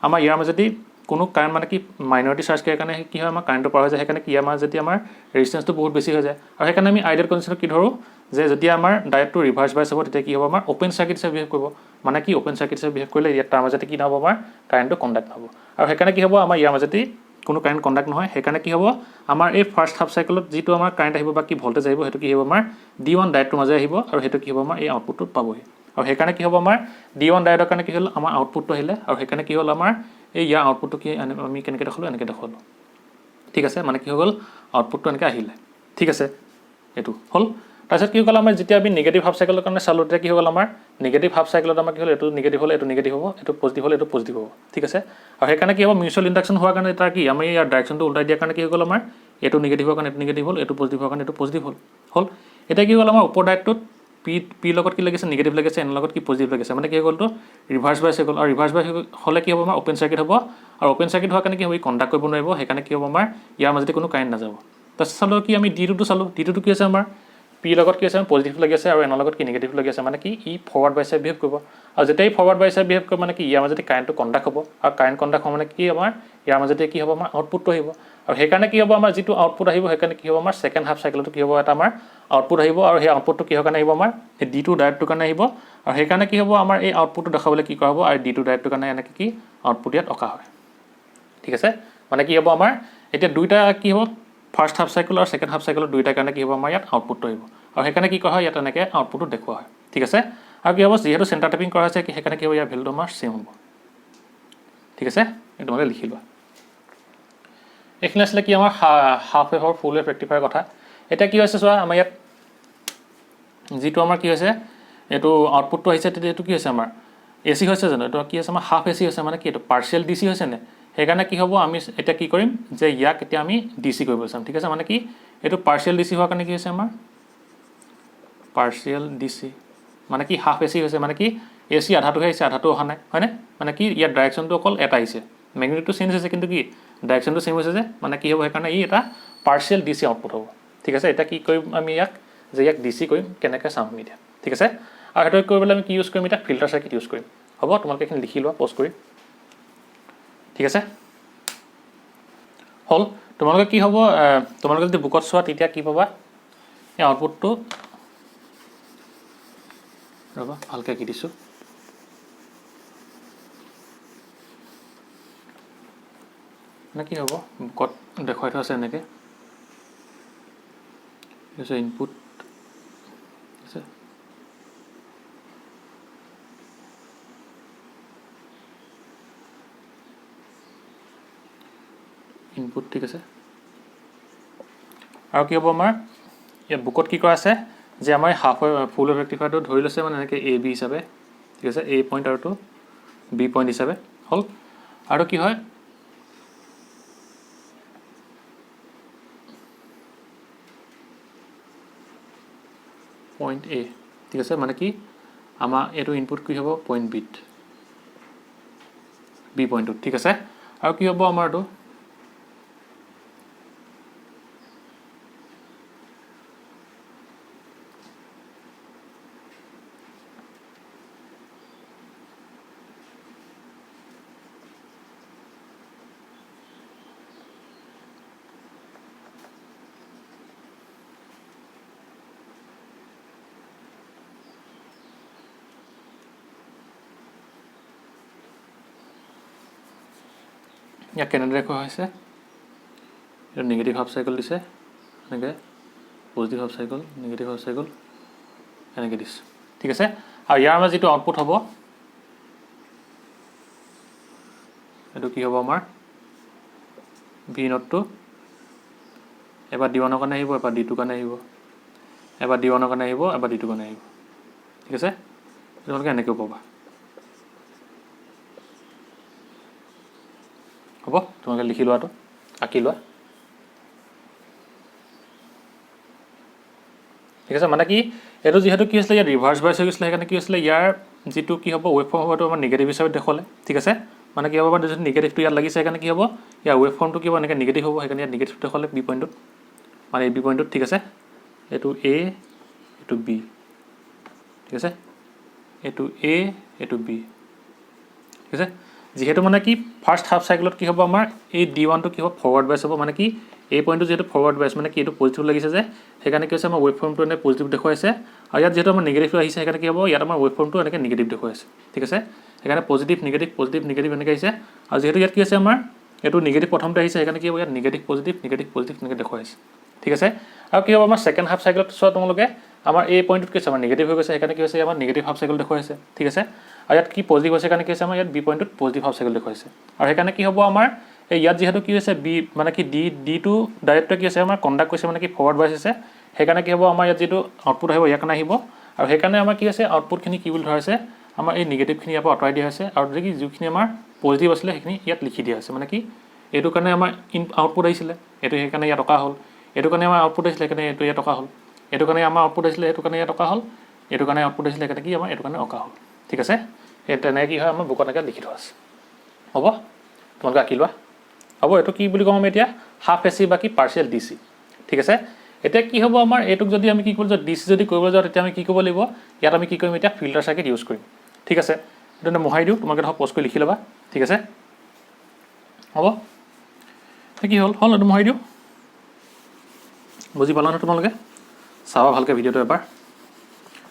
আমাৰ ইয়াৰ মাজেদি কোনো কাৰেণ্ট মানে কি মাইনৰিটি চাৰ্জ কৰাৰ কাৰণে কি হয় আমাৰ কাৰেণ্টটো পাৰ হৈ যায় সেইকাৰণে কি আমাৰ যেতিয়া আমাৰ ৰেজিষ্টেঞ্চটো বহুত বেছি হৈ যায় আৰু সেইকাৰণে আমি আইডিয়েল কণ্ডিশ্যনত কি ধৰোঁ যে যেতিয়া আমাৰ ডাইৰেক্টটো ৰিভাৰ্ছ বাইছ হ'ব তেতিয়া কি হ'ব আমাৰ অ'পেন চাৰ্কিট হিচাপে বিহেভ কৰিব মানে কি অ'পেন চাৰ্কিট হিচাপে বিহেভ কৰিলে ইয়াত তাৰ মাজতে কি নহ'ব আমাৰ কাৰেণ্টটো কণ্ডাক্ট নহ'ব আৰু সেইকাৰণে কি হ'ব আমাৰ ইয়াৰ মাজেদি কোনো কাৰেণ্ট কণ্ডাক্ট নহয় সেইকাৰণে কি হ'ব আমাৰ এই ফাৰ্ষ্ট হাফ চাইকেলত যিটো আমাৰ কাৰেণ্ট আহিব বা কি ভল্টেজ আহিব সেইটো কি হ'ব আমাৰ D1 ডাইৰেক্টটোৰ মাজে আহিব আৰু সেইটো কি হ'ব আমাৰ এই আউটপুটটোত পাবহি আৰু সেইকাৰণে কি হ'ব আমাৰ D1 ডাইৰেক্টৰ কাৰণে কি হ'ল আমাৰ আউটপুটটো আহিলে আৰু সেইকাৰণে কি হ'ল আমাৰ এই ইয়াৰ আউটপুটটো কি আমি কেনেকৈ দেখালোঁ এনেকৈ দেখালোঁ ঠিক আছে মানে কি হৈ গ'ল আউটপুটটো এনেকৈ আহিলে ঠিক আছে এইটো হ'ল তাৰপিছত কি হ'ল আমাৰ যেতিয়া আমি নিগেটিভ হাফ চাইকেলৰ কাৰণে চালোঁ তেতিয়া কি হ'ল আমাৰ নিগেটিভ হাফ চাইকেলত আমাৰ কি হ'ল এইটো নিগেটিভ হ'লে এইটো নিগেটিভ হ'ব এইটো পজিটিভ হ'লে এইটো পজিটিভ হ'ব ঠিক আছে আৰু সেইকাৰণে কি হ'ব মিউচুৱেল ইণ্ডাকশ্যন হোৱাৰ কাৰণে তাৰ কি আমি ইয়াৰ ডাইৰেকশ্যনটো উল্টাই দিয়াৰ কাৰণে কি হৈ গ'ল আমাৰ এইটো নিগেটিভ হোৱাৰ কাৰণে এইটো নিগেটিভ হ'ল এইটো পজিটিভ হোৱাৰ কাৰণে এইটো পজিটিভ হ'ল এতিয়া কি হ'ল আমাৰ ওপৰ ডাইৰেক্টটোত পি লগত কি লাগিছে নিগেটিভ লাগিছে এন লগত কি পজিটিভ লাগিছে মানে কি হৈ গ'লটো ৰিভাৰ্ছ বাইছ হৈ গ'ল আৰু ৰিভাৰ্ছ বাইছ হ'লে কি হ'ব আমাৰ অ'পেন চাৰ্কিট হ'ব আৰু অ'পেন চাৰ্কিট হোৱাৰ কাৰণে কি হ'ব ই কণ্ডাক্ট কৰিব নোৱাৰিব সেইকাৰণে কি হ'ব আমাৰ ইয়াৰ মাজতে কোনো কাৰেণ্ট নাযাব তাৰপিছত চালোঁ কি আমি D2টো চালোঁ D2টো কি আছে আমাৰ পি লগত কি আছে পজিটিভ লাগি আছে আৰু এনৰ লগত কি নিগেটিভ লাগি আছে মানে কি ই ফৰৱাৰ্ড বাইছ হিচাপে বিহেভ কৰিব আৰু যেতিয়া ফৰৱাৰ্ড বাইছ হিচাপে বিহেভ কৰিব মানে কি ইয়াৰ মাজতে কাৰেণ্টটো কণ্ডাক্ট হ'ব আৰু কাৰেণ্ট কণ্ডাক্ট হ'ব মানে কি আমাৰ ইয়াৰ মাজতে কি হ'ব আমাৰ আউটপুটটো আহিব আৰু সেইকাৰণে কি হ'ব আমাৰ যিটো আউটপুট আহিব সেইকাৰণে কি হ'ব আমাৰ ছেকেণ্ড হাফ চাইকেলটো কি হ'ব এটা আমাৰ আউটপুট আহিব আৰু সেই আউটপুটটো কিহৰ কাৰণে আহিব আমাৰ এই D2 ডাইৰেক্টটোৰ কাৰণে আহিব আৰু সেইকাৰণে কি হ'ব আমাৰ এই আউটপুটটো দেখাবলৈ কি কৰা হ'ব আৰু D2 ডাইৰেক্টটোৰ কাৰণে এনেকৈ কি আউটপুট ইয়াত অঁকা হয় ঠিক আছে মানে কি হ'ব আমাৰ এতিয়া দুইটা কি হ'ব ফাৰ্ষ্ট হাফ চাইকেল আৰু ছেকেণ্ড হাফ চাইকেলৰ দুইটাৰ কাৰণে কি হ'ব আমাৰ ইয়াত আউটপুটটো আহিব আৰু সেইকাৰণে কি কৰা হয় ইয়াত এনেকৈ আউটপুটটো দেখুওৱা হয় ঠিক আছে আৰু কি হ'ব যিহেতু চেণ্টাৰ টেপিং কৰা হৈছে সেইকাৰণে কি হ'ব ইয়াৰ ভেলুটো আমাৰ ছেম হ'ব ঠিক আছে এইটো তোমালোকে লিখি লোৱা এইখিনি আছিলে কি আমাৰ হাফ ৱেভ আৰু ফুল ৱেভ ৰেক্টিফায়াৰ কথা এতিয়া কি হৈছে চোৱা আমাৰ ইয়াত যিটো আমাৰ কি হৈছে এইটো আউটপুটটো আহিছে তেতিয়া এইটো কি হৈছে আমাৰ AC হৈছে জানো এইটো কি আছে আমাৰ হাফ AC হৈছে মানে কি এইটো পাৰ্চিয়েল DC হৈছে নে সেইকাৰণে কি হ'ব আমি এতিয়া কি কৰিম যে ইয়াক এতিয়া আমি DC কৰিব চাম ঠিক আছে মানে কি এইটো পাৰ্চিয়েল DC হোৱাৰ কাৰণে কি হৈছে আমাৰ পাৰ্চিয়েল DC মানে কি হাফ AC হৈছে মানে কি AC আধাটোহে আহিছে আধাটো অহা নাই হয়নে মানে কি ইয়াৰ ডাইৰেকশ্যনটো অকল এটা আহিছে মেগনিটিউডটো চেঞ্জ হৈছে কিন্তু কি ডাইৰেকশ্যনটো চেঞ্জ হৈছে যে মানে কি হ'ব সেইকাৰণে ই এটা পাৰ্চিয়েল DC আউটপুট হ'ব ঠিক আছে এতিয়া কি কৰিম আমি ইয়াক যে ইয়াক DC কৰিম কেনেকৈ চাম আমি এতিয়া ঠিক আছে আৰু সেইটো কৰিবলৈ আমি কি ইউজ কৰিম এতিয়া ফিল্টাৰ চাৰ্কিট ইউজ কৰিম হ'ব তোমালোকে এইখিনি লিখি লোৱা প'ষ্ট কৰি ঠিক আছে হ'ল তোমালোকে কি হ'ব তোমালোকে যদি বুকত চোৱা তেতিয়া কি পাবা এই আউটপুটটো ৰ'বা ভালকৈ আঁকি দিছোঁ মানে কি হ'ব বুকত দেখুৱাই থোৱা আছে এনেকৈ হৈছে ইনপুট আছে ইনপুট ঠিক আছে আৰু কি হ'ব আমাৰ ইয়াত বুকত কি কৰা আছে যে আমাৰ হাফ ফুল ৱেভ ৰেক্টিফায়াৰটো ধৰি লৈছে মানে এনেকৈ AB হিচাপে ঠিক আছে A পইণ্ট আৰু B পইণ্ট হিচাপে হ'ল আৰু কি হয় পইণ্ট A ঠিক আছে মানে কি আমাৰ এইটো ইনপুট কি হ'ব পইণ্ট বিত B পইণ্টটোত ঠিক আছে আৰু কি হ'ব আমাৰ এইটো ইয়াক কেনেদৰে দেখুওৱা হৈছে এইটো নিগেটিভ হাফ চাইকেল দিছে এনেকৈ positive half cycle negative half cycle এনেকৈ দিছে ঠিক আছে আৰু ইয়াৰ আমাৰ যিটো আউটপুট হ'ব এইটো কি হ'ব আমাৰ ভি নটটো এবাৰ D1 কাৰণে আহিব এবাৰ D2 কাৰণে আহিব এবাৰ D1 কাৰণে আহিব এবাৰ D2 কাৰণে আহিব ঠিক আছে তোমালোকে এনেকৈ পাবা হ'ব তোমালোকে লিখি লোৱাটো আঁকি লোৱা ঠিক আছে মানে কি এইটো যিহেতু কি হৈছিলে ইয়াৰ ৰিভাৰ্ছ বাইছ হৈ গৈছিলে সেইকাৰণে কি হৈছিলে ইয়াৰ যিটো কি হ'ব ৱেভ ফৰ্ম হ'বটো আমাৰ নিগেটিভ হিচাপে দেখুৱালে ঠিক আছে মানে কি হ'ব আমাৰ যদি নিগেটিভটো ইয়াত লাগিছে সেইকাৰণে কি হ'ব ইয়াৰ ৱেভ ফৰ্মটো কি হ'ব এনেকৈ নিগেটিভ হ'ব সেইকাৰণে ইয়াত নিগেটিভ দেখুৱালে বি পইণ্টত মানে এই বি পইণ্টত ঠিক আছে এইটো এ এইটো বি ঠিক আছে এইটো এ এইটো বি ঠিক আছে যিহেতু মানে কি ফাৰ্ষ্ট হাফ চাইকেলত কি হ'ব আমাৰ এই D1টো কি হ'ব ফৰৱাৰ্ড বাইছ হ'ব মানে কি এই পইণ্টটো যিহেতু ফৰৱাৰ্ড বাইছ মানে কি এইটো পজিটিভ লাগিছে যে সেইকাৰণে কি হৈছে আমাৰ ৱেভ ফৰ্মটো এনেকৈ পজিটিভ দেখুৱাইছে আৰু ইয়াত যিহেতু আমাৰ নিগেটিভটো আহিছে সেইকাৰণে কি হ'ব ইয়াত আমাৰ ৱেভ ফৰ্মটো এনেকৈ নিগেটিভ দেখুৱাইছে ঠিক আছে সেইকাৰণে পজিটিভ নিগেটিভ এনেকৈ আহিছে আৰু যিহেতু ইয়াত কি আছে আমাৰ এইটো নিগেটিভ প্ৰথমতে আহিছে সেইকাৰণে কি হ'ব ইয়াত নিগেটিভ পজিটিভ এনেকৈ দেখুৱাইছে ঠিক আছে আৰু কি হ'ব আমাৰ ছেকেণ্ড হাফ চাইকেলত চোৱা তোমালোকে আমাৰ এই পইণ্টত কি আছে আমাৰ নিগেটিভ হৈ গৈছে সেইকাৰণে কি হৈছে আমাৰ নিগেটিভ হাফ চাইকেল দেখুৱাইছে ঠিক আছে আৰু ইয়াত কি পজিটিভ হৈছে কাৰণে কি হৈছে আমাৰ ইয়াত বি পইণ্টত পজিটিভ হাফ চাইকেল দেখুৱাইছে আৰু সেইকাৰণে কি হ'ব আমাৰ এই ইয়াত যিহেতু কি হৈছে বি মানে কি ডিটো ডাইৰেক্টৰ কি হৈছে আমাৰ কণ্ডাক্ট কৰিছে মানে কি ফৰৱাৰ্ড বাইছ হৈছে সেইকাৰণে কি হ'ব আমাৰ ইয়াত যিটো আউটপুট আহিব ইয়াৰ কাৰণে আহিব আৰু সেইকাৰণে আমাৰ কি হৈছে আউটপুটখিনি কি বুলি ধৰা হৈছে আমাৰ এই নিগেটিভখিনি ইয়াৰ পৰা আঁতৰাই দিয়া হৈছে আৰু যদি যিখিনি আমাৰ পজিটিভ আছিলে সেইখিনি ইয়াত লিখি দিয়া হৈছে মানে কি এইটো কাৰণে আমাৰ আউটপুট আহিছিলে এইটো সেইকাৰণে ইয়াত টকা হ'ল এইটো কাৰণে আমাৰ আউটপুট আহিছিলে সেইকাৰণে এইটো ইয়াত টকা হ'ল এইটো কাৰণে আমাৰ আউটপুট আহিছিলে এইটো কাৰণে ইয়াত টকা হ'ল এইটো কাৰণে আউটপুট আহিছিলে সেইকাৰণে কি আমাৰ এইটো কাৰণে অকা হ'ল ঠিক আছে এই তেনেকৈ কি হয় আমাৰ বুকত এনেকৈ লিখি থোৱা আছে হ'ব তোমালোকে আঁকি লোৱা হ'ব এইটো কি বুলি কওঁ আমি এতিয়া হাফ এ চি বা কি পাৰ্চিয়েল ডি চি ঠিক আছে এতিয়া কি হ'ব আমাৰ এইটোক যদি আমি কি কৰিব যাওঁ ডি চি যদি কৰিব যাওঁ তেতিয়া আমি কি কৰিব লাগিব ইয়াত আমি কি কৰিম এতিয়া ফিল্টাৰ চাৰ্কিট ইউজ কৰিম ঠিক আছে এইটো মোহাৰি দিওঁ তোমালোকে ধৰক প'ষ্ট কৰি লিখি ল'বা ঠিক আছে হ'ব কি হ'ল এইটো মোহাৰি দিওঁ বুজি পালা নহয় তোমালোকে চাবা ভালকৈ ভিডিঅ'টো এবাৰ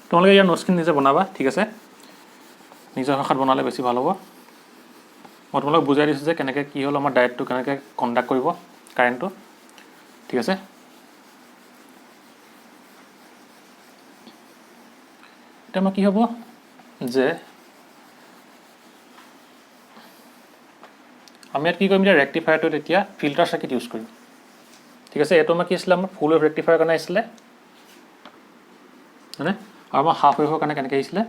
তোমালোকে ইয়াৰ নোটছখিনি নিজে বনাবা ঠিক আছে নিজৰ ভাষাত বনালে বেছি ভাল হ'ব মই তোমালোকক বুজাই দিছোঁ যে কেনেকৈ কি হ'ল আমাৰ ডায়েটটো কেনেকৈ কণ্ডাক্ট কৰিব কাৰেণ্টটো ঠিক আছে এতিয়া আমাৰ কি হ'ব যে আমি ইয়াত কি কৰিম এতিয়া ৰেক্টিফায়াৰটোত এতিয়া ফিল্টাৰ চাৰ্কিট ইউজ কৰিম ঠিক আছে এইটো আমাৰ কি আছিলে আমাৰ ফুল ৱেভ ৰেক্টিফায়াৰ কাৰণে আহিছিলে হয়নে আৰু আমাৰ হাফ ৱেভৰ কাৰণে কেনেকৈ আহিছিলে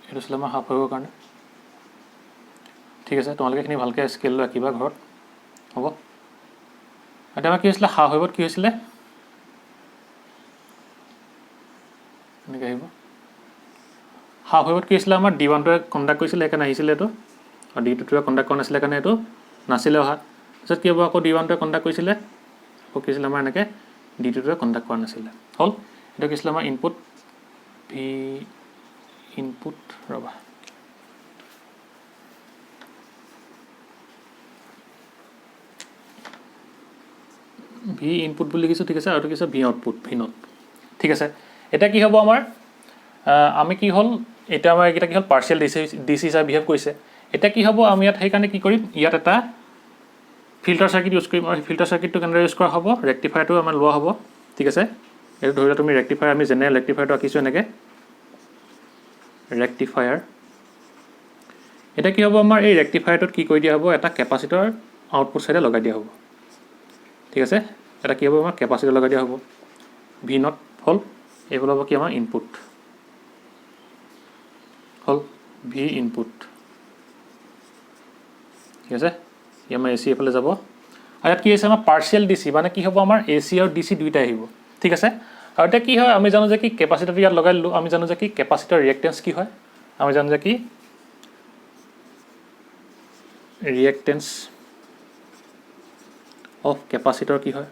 এইটো আছিলে আমাৰ হাফ ৱেভৰ কাৰণে ঠিক আছে তোমালোকে এইখিনি ভালকৈ স্কেল লৈ ৰাখিবা ঘৰত হ'ব এতিয়া আমাৰ কি হৈছিলে হাফ ৱেভত কি হৈছিলে এনেকৈ আহিব হাফ ৱেভত কি হৈছিলে আমাৰ D1টোৱে কণ্ডাক্ট কৰিছিলে সেইকাৰণে আহিছিলে এইটো আৰু D2টোৱে কণ্ডাক্ট কৰা নাছিলে কাৰণে এইটো নাছিলে অহা তাৰপিছত কি হ'ব আকৌ D1টোৱে কণ্ডাক্ট কৰিছিলে আকৌ কি হৈছিলে আমাৰ এনেকৈ D2টোৱে কণ্ডাক্ট কৰা নাছিলে হ'ল এইটো কি হৈছিলে আমাৰ ইনপুট ভি ইনপুট ৰ'বা ভি ইনপুট বুলি লিখিছোঁ ঠিক আছে আৰু কি আছে ভি আউটপুট ভি নট ঠিক আছে এতিয়া কি হ'ব আমাৰ আমি কি হ'ল এতিয়া আমাৰ এইকেইটা কি হ'ল পাৰ্চিয়েল ডি চি হিচাপে বিহেভ কৰিছে এতিয়া কি হ'ব আমি ইয়াত সেইকাৰণে কি কৰিম ইয়াত এটা ফিল্টাৰ চাৰ্কিট ইউজ কৰিম আৰু ফিল্টাৰ চাৰ্কিটটো কেনেদৰে ইউজ কৰা হ'ব ৰেক্টিফায়াৰটো আমাৰ লোৱা হ'ব ঠিক আছে এইটো ধৰি লোৱা তুমি ৰেক্টিফায়াৰ আমি জেনেৰেল ৰেক্টিফায়াৰটো আঁকিছোঁ এনেকৈ ৰেক্টিফায়াৰ এতিয়া কি হ'ব আমাৰ এই ৰেক্টিফায়াৰটোত কি কৰি দিয়া হ'ব এটা কেপাচিটৰ আউটপুট চাইডে লগাই দিয়া হ'ব ঠিক আছে এটা কি হ'ব আমাৰ কেপাচিটৰ লগাই দিয়া হ'ব ভি নট হ'ল এইফালে হ'ব কি আমাৰ ইনপুট হ'ল ভি ইনপুট ঠিক আছে ই আমাৰ এ চি এইফালে যাব আৰু ইয়াত কি আছে আমাৰ পাৰ্চিয়েল ডি চি মানে কি হ'ব আমাৰ এ চি আৰু ডি চি দুইটাই আহিব ঠিক আছে আৰু এতিয়া কি হয় আমি জানো যে কি কেপাচিটৰটো ইয়াত লগাই দিলোঁ আমি জানো যে কি কেপাচিটৰ ৰিয়েক্টেঞ্চ কি হয় আমি জানো যে কি ৰিয়েক্টেঞ্চ অফ কেপাচিটৰ কি হয়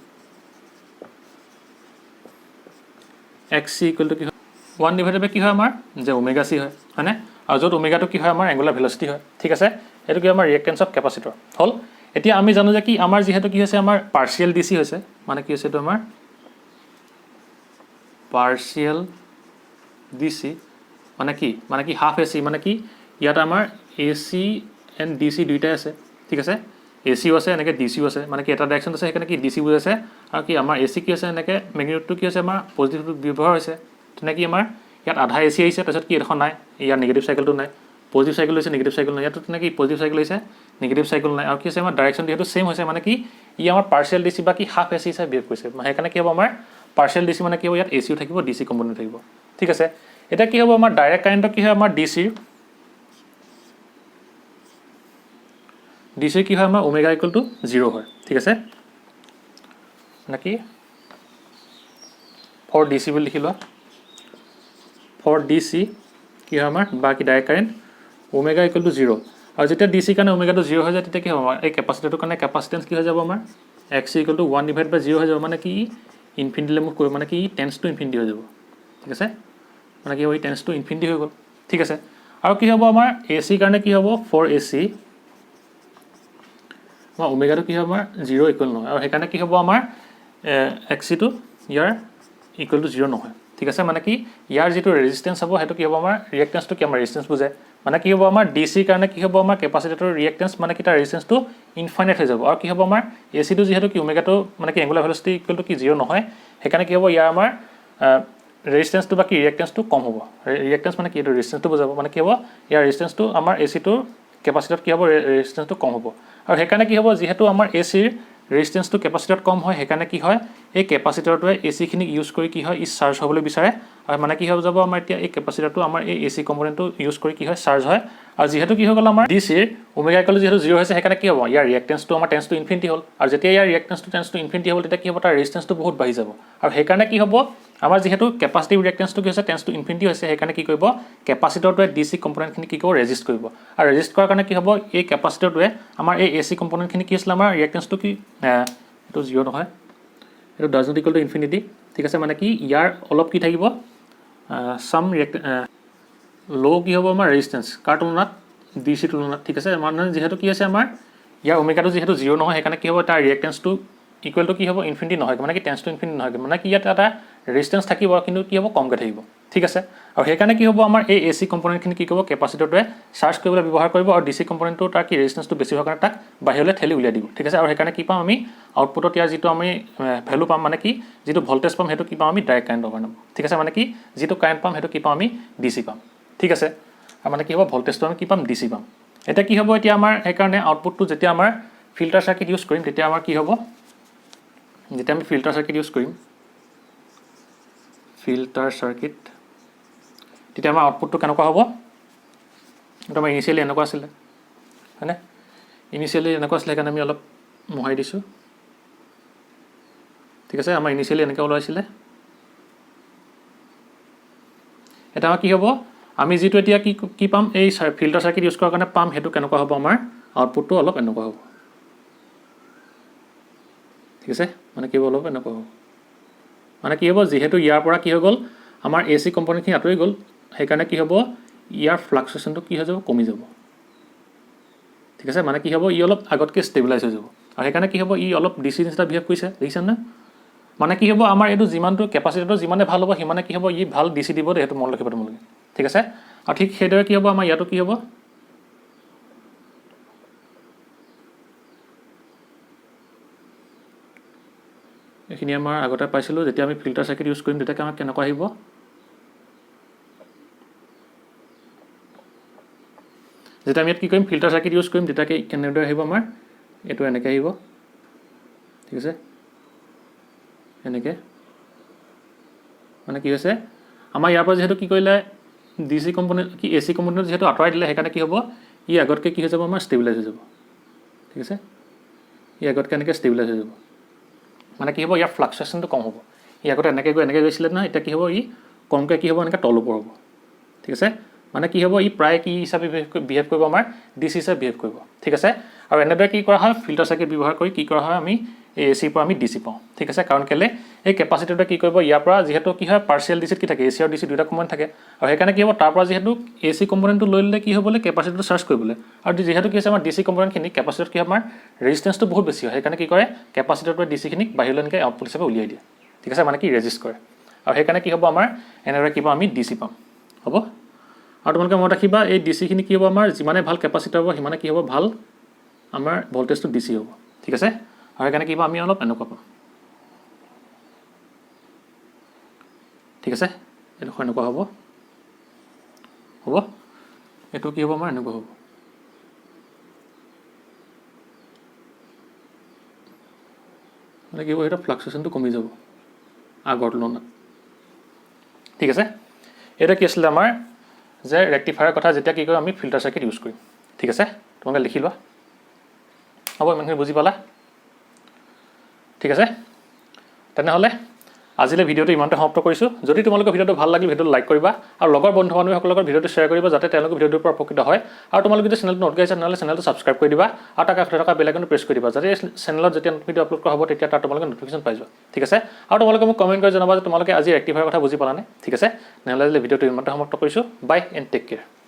এক্স চি ইকুৱেল টু কি হয় 1/, কি হয় আমাৰ যে ওমেগা চি হয় হয়নে আৰু য'ত ওমেগাটো কি হয় আমাৰ এংগুলাৰ ভেলচিটি হয় ঠিক আছে এইটো কি আমাৰ ৰিয়েক্টেঞ্চ অফ কেপাচিটৰ হ'ল এতিয়া আমি জানো যে কি আমাৰ যেহেতু কি হৈছে আমাৰ পাৰ্চিয়েল ডিসি হৈছে মানে কি হৈছে এটো আমাৰ পাৰ্চিয়েল ডিসি মানে কি হাফ এসি মানে কি ইয়াত আমাৰ এসি এন্ড ডিসি দুইটাই আছে ঠিক আছে এসিও আছে এনেকে ডিসিও আছে মানে কি এটা ডাইৰেকশন আছে সেইকাৰণে কি ডিসি বুজাইছে আৰু কি আমাৰ এসি কি আছে এনেকে ম্যাগনিটিউডটো কি আছে আমাৰ পজিটিভ ব্যৱহাৰ হৈছে তেনে কি আমাৰ ইয়াত আধা এসি আহিছে তাৰপিছত কি এখন নাই ইয়াৰ নেগেটিভ সাইকেলটো নাই পজিটিভ সাইকেল হৈছে নেগেটিভ সাইকেল নাই ইয়াত তেনে কি পজিটিভ সাইকেল হৈছে নেগেটিভ সাইকেল নাই আৰু কি আছে আমাৰ ডাইৰেকশন যেহেতু সেম হৈছে মানে কি ই আমাৰ পাৰ্চিয়েল ডিসি বা কি হাফ এসি হিচাপে বিহেভ কৰিছে সেইকাৰণে কি হ'ব আমাৰ পাৰ্চিয়েল ডিসি মানে কি হ'ব ইয়াত এসিও থাকিব ডিসি কম্পোনেন্ট থাকিব ঠিক আছে এটা কি হ'ব আমাৰ ডাইৰেক্ট কাৰেন্ট কি হয় আমাৰ ডিসি কি হয় আমাৰ ওমেগা ইকুৱেল টু 0 হয় ঠিক আছে নাকি ফৰ ডিসি বুলি লিখি লোৱা ফৰ ডিসি কি হয় আমাৰ বাকি direct current omega equal to 0 আৰু যেতিয়া ডিসি কাৰণে ওমেগাটো 0 হৈ যায় তেতিয়া কি হ'ব আমাৰ এই কেপাচিটৰটো কাৰণে কেপাসিটেন্স কি হৈ যাব আমাৰ x ইকুৱেল টু 1/0 হৈ যাব মানে কি ইনফিনিটি লৈ মুভ কৰিব মানে কি টেন্স টু ইনফিনিটি হৈ যাব ঠিক আছে মানে কি হয় টেন্স টু ইনফিনিটি হৈ গ'ল ঠিক আছে আৰু কি হ'ব আমাৰ এসি কাৰণে কি হ'ব ফৰ এসি আমাৰ ওমেগাটো কি হ'ব আমাৰ 0 ইকুৱেল নহয় আৰু সেইকাৰণে কি হ'ব আমাৰ xc টো ইয়াৰ ইকুৱেল টু 0 নহয় ঠিক আছে মানে কি ইয়াৰ যেটো ৰেজিস্ট্যান্স হ'ব হেতু কি হ'ব আমাৰ ৰিঅ্যাকট্যান্সটো কি আমাৰ ৰেজিস্ট্যান্স বুজায় মানে কি হ'ব আমাৰ ডিসি কাৰণে কি হ'ব আমাৰ কেপাসিটৰৰ ৰিঅ্যাকট্যান্স মানে কি তাৰ ৰেজিস্ট্যান্সটো ইনফাইনাইট হৈ যাব আৰু কি হ'ব আমাৰ এসি টো যেহেতু কি ওমেগাটো মানে কি এংগুলাৰ ভেলোচিটি ইকুৱেল টু কি 0 নহয় সেইকাৰণে কি হ'ব ইয়াৰ আমাৰ ৰেজিস্ট্যান্সটো বা কি ৰিঅ্যাকট্যান্সটো কম হ'ব ৰিঅ্যাকট্যান্স মানে কি এটো ৰেজিস্ট্যান্সটো বুজাব মানে কি হ'ব ইয়াৰ ৰেজিস্ট্যান্সটো আমাৰ এসি টো কেপাসিটৰত কি হ'ব ৰেজিস্ট্যান্সটো কম হ'ব আৰু সেইকাৰণে কি হ'ব যেহেতু আমাৰ এসিৰ ৰেজিস্ট্যান্সটো কেপাসিটৰত কম হয় সেইকাৰণে কি হয় এই কেপাসিটৰটোৱে এসি খিনি ইউজ কৰি কি হয় ই চাৰ্জ হ'বলৈ বিচাৰে আৰু মানে কি হ'ব যাব আমাৰ এতিয়া এই কেপাসিটৰটো আমাৰ এই এসি কম্পোনেন্টটো ইউজ কৰি কি হয় চাৰ্জ হয় আৰু যেহেতু কি হৈ গ'ল আমাৰ ডিসিৰ ওমেগা ইকুৱেল টু যেহেতু 0 হৈছে সেইকাৰণে কি হ'ব ইয়াৰ ৰিঅ্যাকট্যান্সটো আমাৰ টেন্স টু ইনফিনিটি হ'ল আৰু যেতিয়া ইয়াৰ ৰিঅ্যাকট্যান্সটো টেন্স টু ইনফিনিটি হ'ল তেতিয়া কি হ'ব তাৰ ৰেজিস্ট্যান্সটো বহুত বাঢ়ি যাব আৰু সেইকাৰণে কি হ'ব আমাৰ যেহেতু কেপাসিটিভ ৰিঅ্যাকট্যান্সটো কি হৈছে টেন্স টু ইনফিনিটি হৈছে সেইকাৰণে কি কৰিব কেপাসিটৰটোৱে ডিসি কম্পোনেন্টখিনি কি কৰিব ৰেজিস্ট কৰিব আৰু ৰেজিস্ট কৰাৰ কাৰণে কি হ'ব এই কেপাসিটৰটোৱে আমাৰ এই এসি কম্পোনেন্টখিনি কি আছিল আমাৰ ৰিঅ্যাকট্যান্সটো কি এটো 0 নহয় এটো does not equal to infinity ঠিক আছে মানে কি ইয়াৰ অলপ কি থাকিব সাম লো কি হ'ব আমাৰ ৰেজিস্ট্যান্স কাৰ তুলনাত ডিসি তুলনাত ঠিক আছে মানে যেহেতু কি আছে আমাৰ ইয়াৰ ওমেগাটো যেহেতু 0 নহয় সেইকাৰণে কি হ'ব তাৰ ৰিঅ্যাকট্যান্সটো ইকুৱেল টু কি হ'ব ইনফিনিটি নহয় মানে কি টেন্স টু ইনফিনিটি নহয় মানে কি ইয়াত এটা ৰেজিস্ট্যান্স থাকিব কিন্তু কি হ'ব কমকৈ থাকিব ঠিক আছে আৰু সেইকাৰণে কি হ'ব আমাৰ এই এসি কম্পোনেন্টখিনি কি কৰিব কেপাসিটৰটোৱে চাৰ্জ কৰিবলৈ ব্যৱহাৰ কৰিব আৰু ডিসি কম্পোনেন্টটো তাৰ কি ৰেজিস্ট্যান্সটো বেছি হোৱাৰ কাৰণে তাক বাহিৰলৈ ঠেলি উলিয়াই দিব ঠিক আছে আৰু সেইকাৰণে কি পাম আমি আউটপুটত ইয়াৰ যেটো আমি ভ্যালু পাম মানে কি যেটো ভোল্টেজ পাম হেতু কি পাম আমি ডাইৰেক্ট কাৰেন্ট পাম ঠিক আছে মানে কি যেটো কাৰেন্ট পাম হেতু কি পাম আমি ডিসি পাম ঠিক আছে আৰু মানে কি হ'ব ভোল্টেজটো আমি কি পাম ডিসি পাম এটা কি হ'ব এতিয়া আমাৰ সেইকাৰণে আউটপুটটো যেতিয়া আমাৰ ফিল্টাৰ সাৰ্কিট ইউজ কৰিম তেতিয়া আমাৰ কি হ'ব যেতিয়া আমি ফিল্টাৰ সাৰ্কিট ইউজ কৰিম ফিল্টাৰ সাৰ্কিট তেতিয়া আমাৰ আউটপুটটো কেনেকুৱা হ'ব এটা আমাৰ ইনিশিয়ালি এনেকুৱা আছিল হয়নে ইনিশিয়ালি এনেকুৱা আছিল কাৰণ আমি অলপ মহাই দিছো ঠিক আছে আমাৰ ইনিশিয়ালি এনেকুৱা ওলাইছিল এটা কি হ'ব আমি যেটো এতিয়া কি পাম এই ফিল্টাৰ সাৰ্কিট ইউজ কৰাৰ কাৰণে পাম হেতু কেনেকুৱা হ'ব আমাৰ আউটপুটটো অলপ এনেকুৱা হ'ব ঠিক আছে মানে কি হ'ব অলপ এনেকুৱা হ'ব মানে কি হ'ব যেহেতু ইয়াৰ পৰা কি হৈ গ'ল আমাৰ এসি কম্পোনেন্টখিনি আঁতৰি গ'ল সেইকাৰণে কি হ'ব ইয়াৰ ফ্লাকচুৱেশ্যনটো কি হৈ যাব কমি যাব ঠিক আছে মানে কি হ'ব ই অলপ আগতকৈ ষ্টেবিলাইজ হৈ যাব আৰু সেইকাৰণে কি হ'ব ই অলপ ডিসি নিচিনা বিহেভ কৰিছে দেখিছেন না মানে কি হ'ব আমাৰ এইটো যিমানটো কেপাসিটৰটো যিমানে ভাল হ'ব সিমানে কি হ'ব ই ভাল ডিসি দিব দেটো মন ৰাখিব তোমালোকে ঠিক আছে আৰু ঠিক সেইদৰে কি হ'ব আমাৰ ইয়াতো কি হ'ব এখিনি আমাৰ আগতে পাইছিলো যেতিয়া আমি ফিল্টাৰ সাৰ্কিট ইউজ কৰিম তেতিয়া আমাক কেনেকুৱা আহিব যেতিয়া আমি ইয়াত কি কৰিম ফিল্টাৰ সাৰ্কিট ইউজ কৰিম তেতিয়া কেনেদৰে আহিব আমাৰ এটো এনেকৈ আহিব ঠিক আছে এনেকৈ মানে কি হৈছে আমাৰ ইয়াৰ পৰা যেহেতু কি কৰিলে ডিসি কম্পোনেন্ট কি এসি কম্পোনেন্ট যেহেতু আঁতৰাই দিলে সেইকাৰণে কি হ'ব ই আগতকৈ কি হৈ যাব আমাৰ ষ্টেবিলাইজ হৈ যাব ঠিক আছে ই আগতকৈ এনেকৈ ষ্টেবিলাইজ হৈ যাব মানে কি হ'ব ইয়াৰ ফ্লাকচুৱেশ্যনটো কম হ'ব ই আগতে এনেকৈ গৈছিলে না এতিয়া কি হ'ব ই কমকৈ কি হ'ব এনেকৈ তল ওপৰ হ'ব ঠিক আছে মানে কি হ'ব ই প্ৰায় কি হিচাপে বিহেভ কৰিব আমাৰ ডিসি হিচাপে বিহেভ কৰিব ঠিক আছে আৰু এনেদৰে কি কৰা হয় ফিল্টাৰ সাৰ্কিট ব্যৱহাৰ কৰি কি কৰা হয় আমি এই এচিৰ পৰা আমি ডিচি পাওঁ ঠিক আছে কাৰণ কেলে এই কেপাচিটৰটোৱে কি কৰিব ইয়াৰ পৰা যিহেতু কি হয় পাৰ্চিয়েল ডিচিত কি থাকে এচি আৰু ডিচি দুটা কম্পোনেণ্ট থাকে আৰু সেইকাৰণে কি হ'ব তাৰ পৰা যিহেতু এচি কম্পোনেণ্টটো লৈ ল'লে কি হ'বলৈ কেপাচিটৰটো চাৰ্জ কৰিবলৈ আৰু যিহেতু কি আছে আমাৰ ডিচি কম্পোনেণ্টখিনি কেপাচিটৰত কি হয় আমাৰ ৰেজিষ্টেঞ্চটো বহুত বেছি হয় সেইকাৰণে কি কৰে কেপাচিটৰটোৱে ডিচিখিনিক বাহিৰলৈ এনেকৈ আউটপুট হিচাপে উলিয়াই দিয়ে ঠিক আছে মানে কি ৰেজিষ্ট কৰে আৰু সেইকাৰণে কি হ'ব আমাৰ এনেদৰে কিবা আমি ডিচি পাম হ'ব আৰু তোমালোকে মনত ৰাখিবা এই ডিচিখিনি কি হ'ব আমাৰ যিমানে ভাল কেপাচিটৰ হ'ব সিমানে কি হ'ব ভাল আমাৰ ভল্টেজটো ডিচি হ'ব ঠিক আছে আৰু সেইকাৰণে কিবা আমি অলপ এনেকুৱা পাম ঠিক আছে এইটো এনেকুৱা হ'ব হ'ব এইটো কি হ'ব আমাৰ এনেকুৱা হ'ব মানে কি হ'ব এটা ফ্লাকচুৱেশ্যনটো কমি যাব আগৰ তুলনাত ঠিক আছে এটা কি আছিলে আমাৰ যে ৰেক্টিফায়াৰৰ কথা যেতিয়া কি কৰিম আমি ফিল্টাৰ চাৰ্কিট ইউজ কৰিম ঠিক আছে তোমালোকে লিখি লোৱা হ'ব ইমানখিনি বুজি পালা ঠিক আছে তেনেহ'লে আজিলৈ ভিডিঅ'টো ইমানতে সমাপ্ত কৰিছোঁ যদি তোমালোকৰ ভিডিঅ'টো ভাল লাগিল ভিডিঅ'টো লাইক কৰিবা আৰু লগৰ বন্ধু বান্ধৱীসকলৰ লগত ভিডিঅ'টো শ্বেয়াৰ কৰিবা যাতে তেওঁলোকে ভিডিঅ'টোৰ পৰা উপকৃত হয় আৰু তোমালোকে যদি চেনেলটো নতুন আহিছে তেনেহ'লে চেনেলটো ছাবস্ক্ৰাইব কৰি দিবা আৰু তাৰ কাষতে থকা বেল আইকনটো প্ৰেছ কৰি দিবা যাতে চেনেলত যেতিয়া ভিডিঅ' আপলোড কৰা হ'ব তেতিয়া তাৰ তোমালোকে নটিফিকেশ্যন পাই যোৱা ঠিক আছে আৰু তোমালোকে মোক কমেণ্ট কৰি জনাবা যে তোমালোকে আজি ৰেক্টিফায়াৰৰ কথা বুজি পালানে ঠিক আছে তেনেহ'লে ভিডিঅ'টো ইমানতে সমাপ্ত কৰিছোঁ বাই এণ্ড টেক কেয়াৰ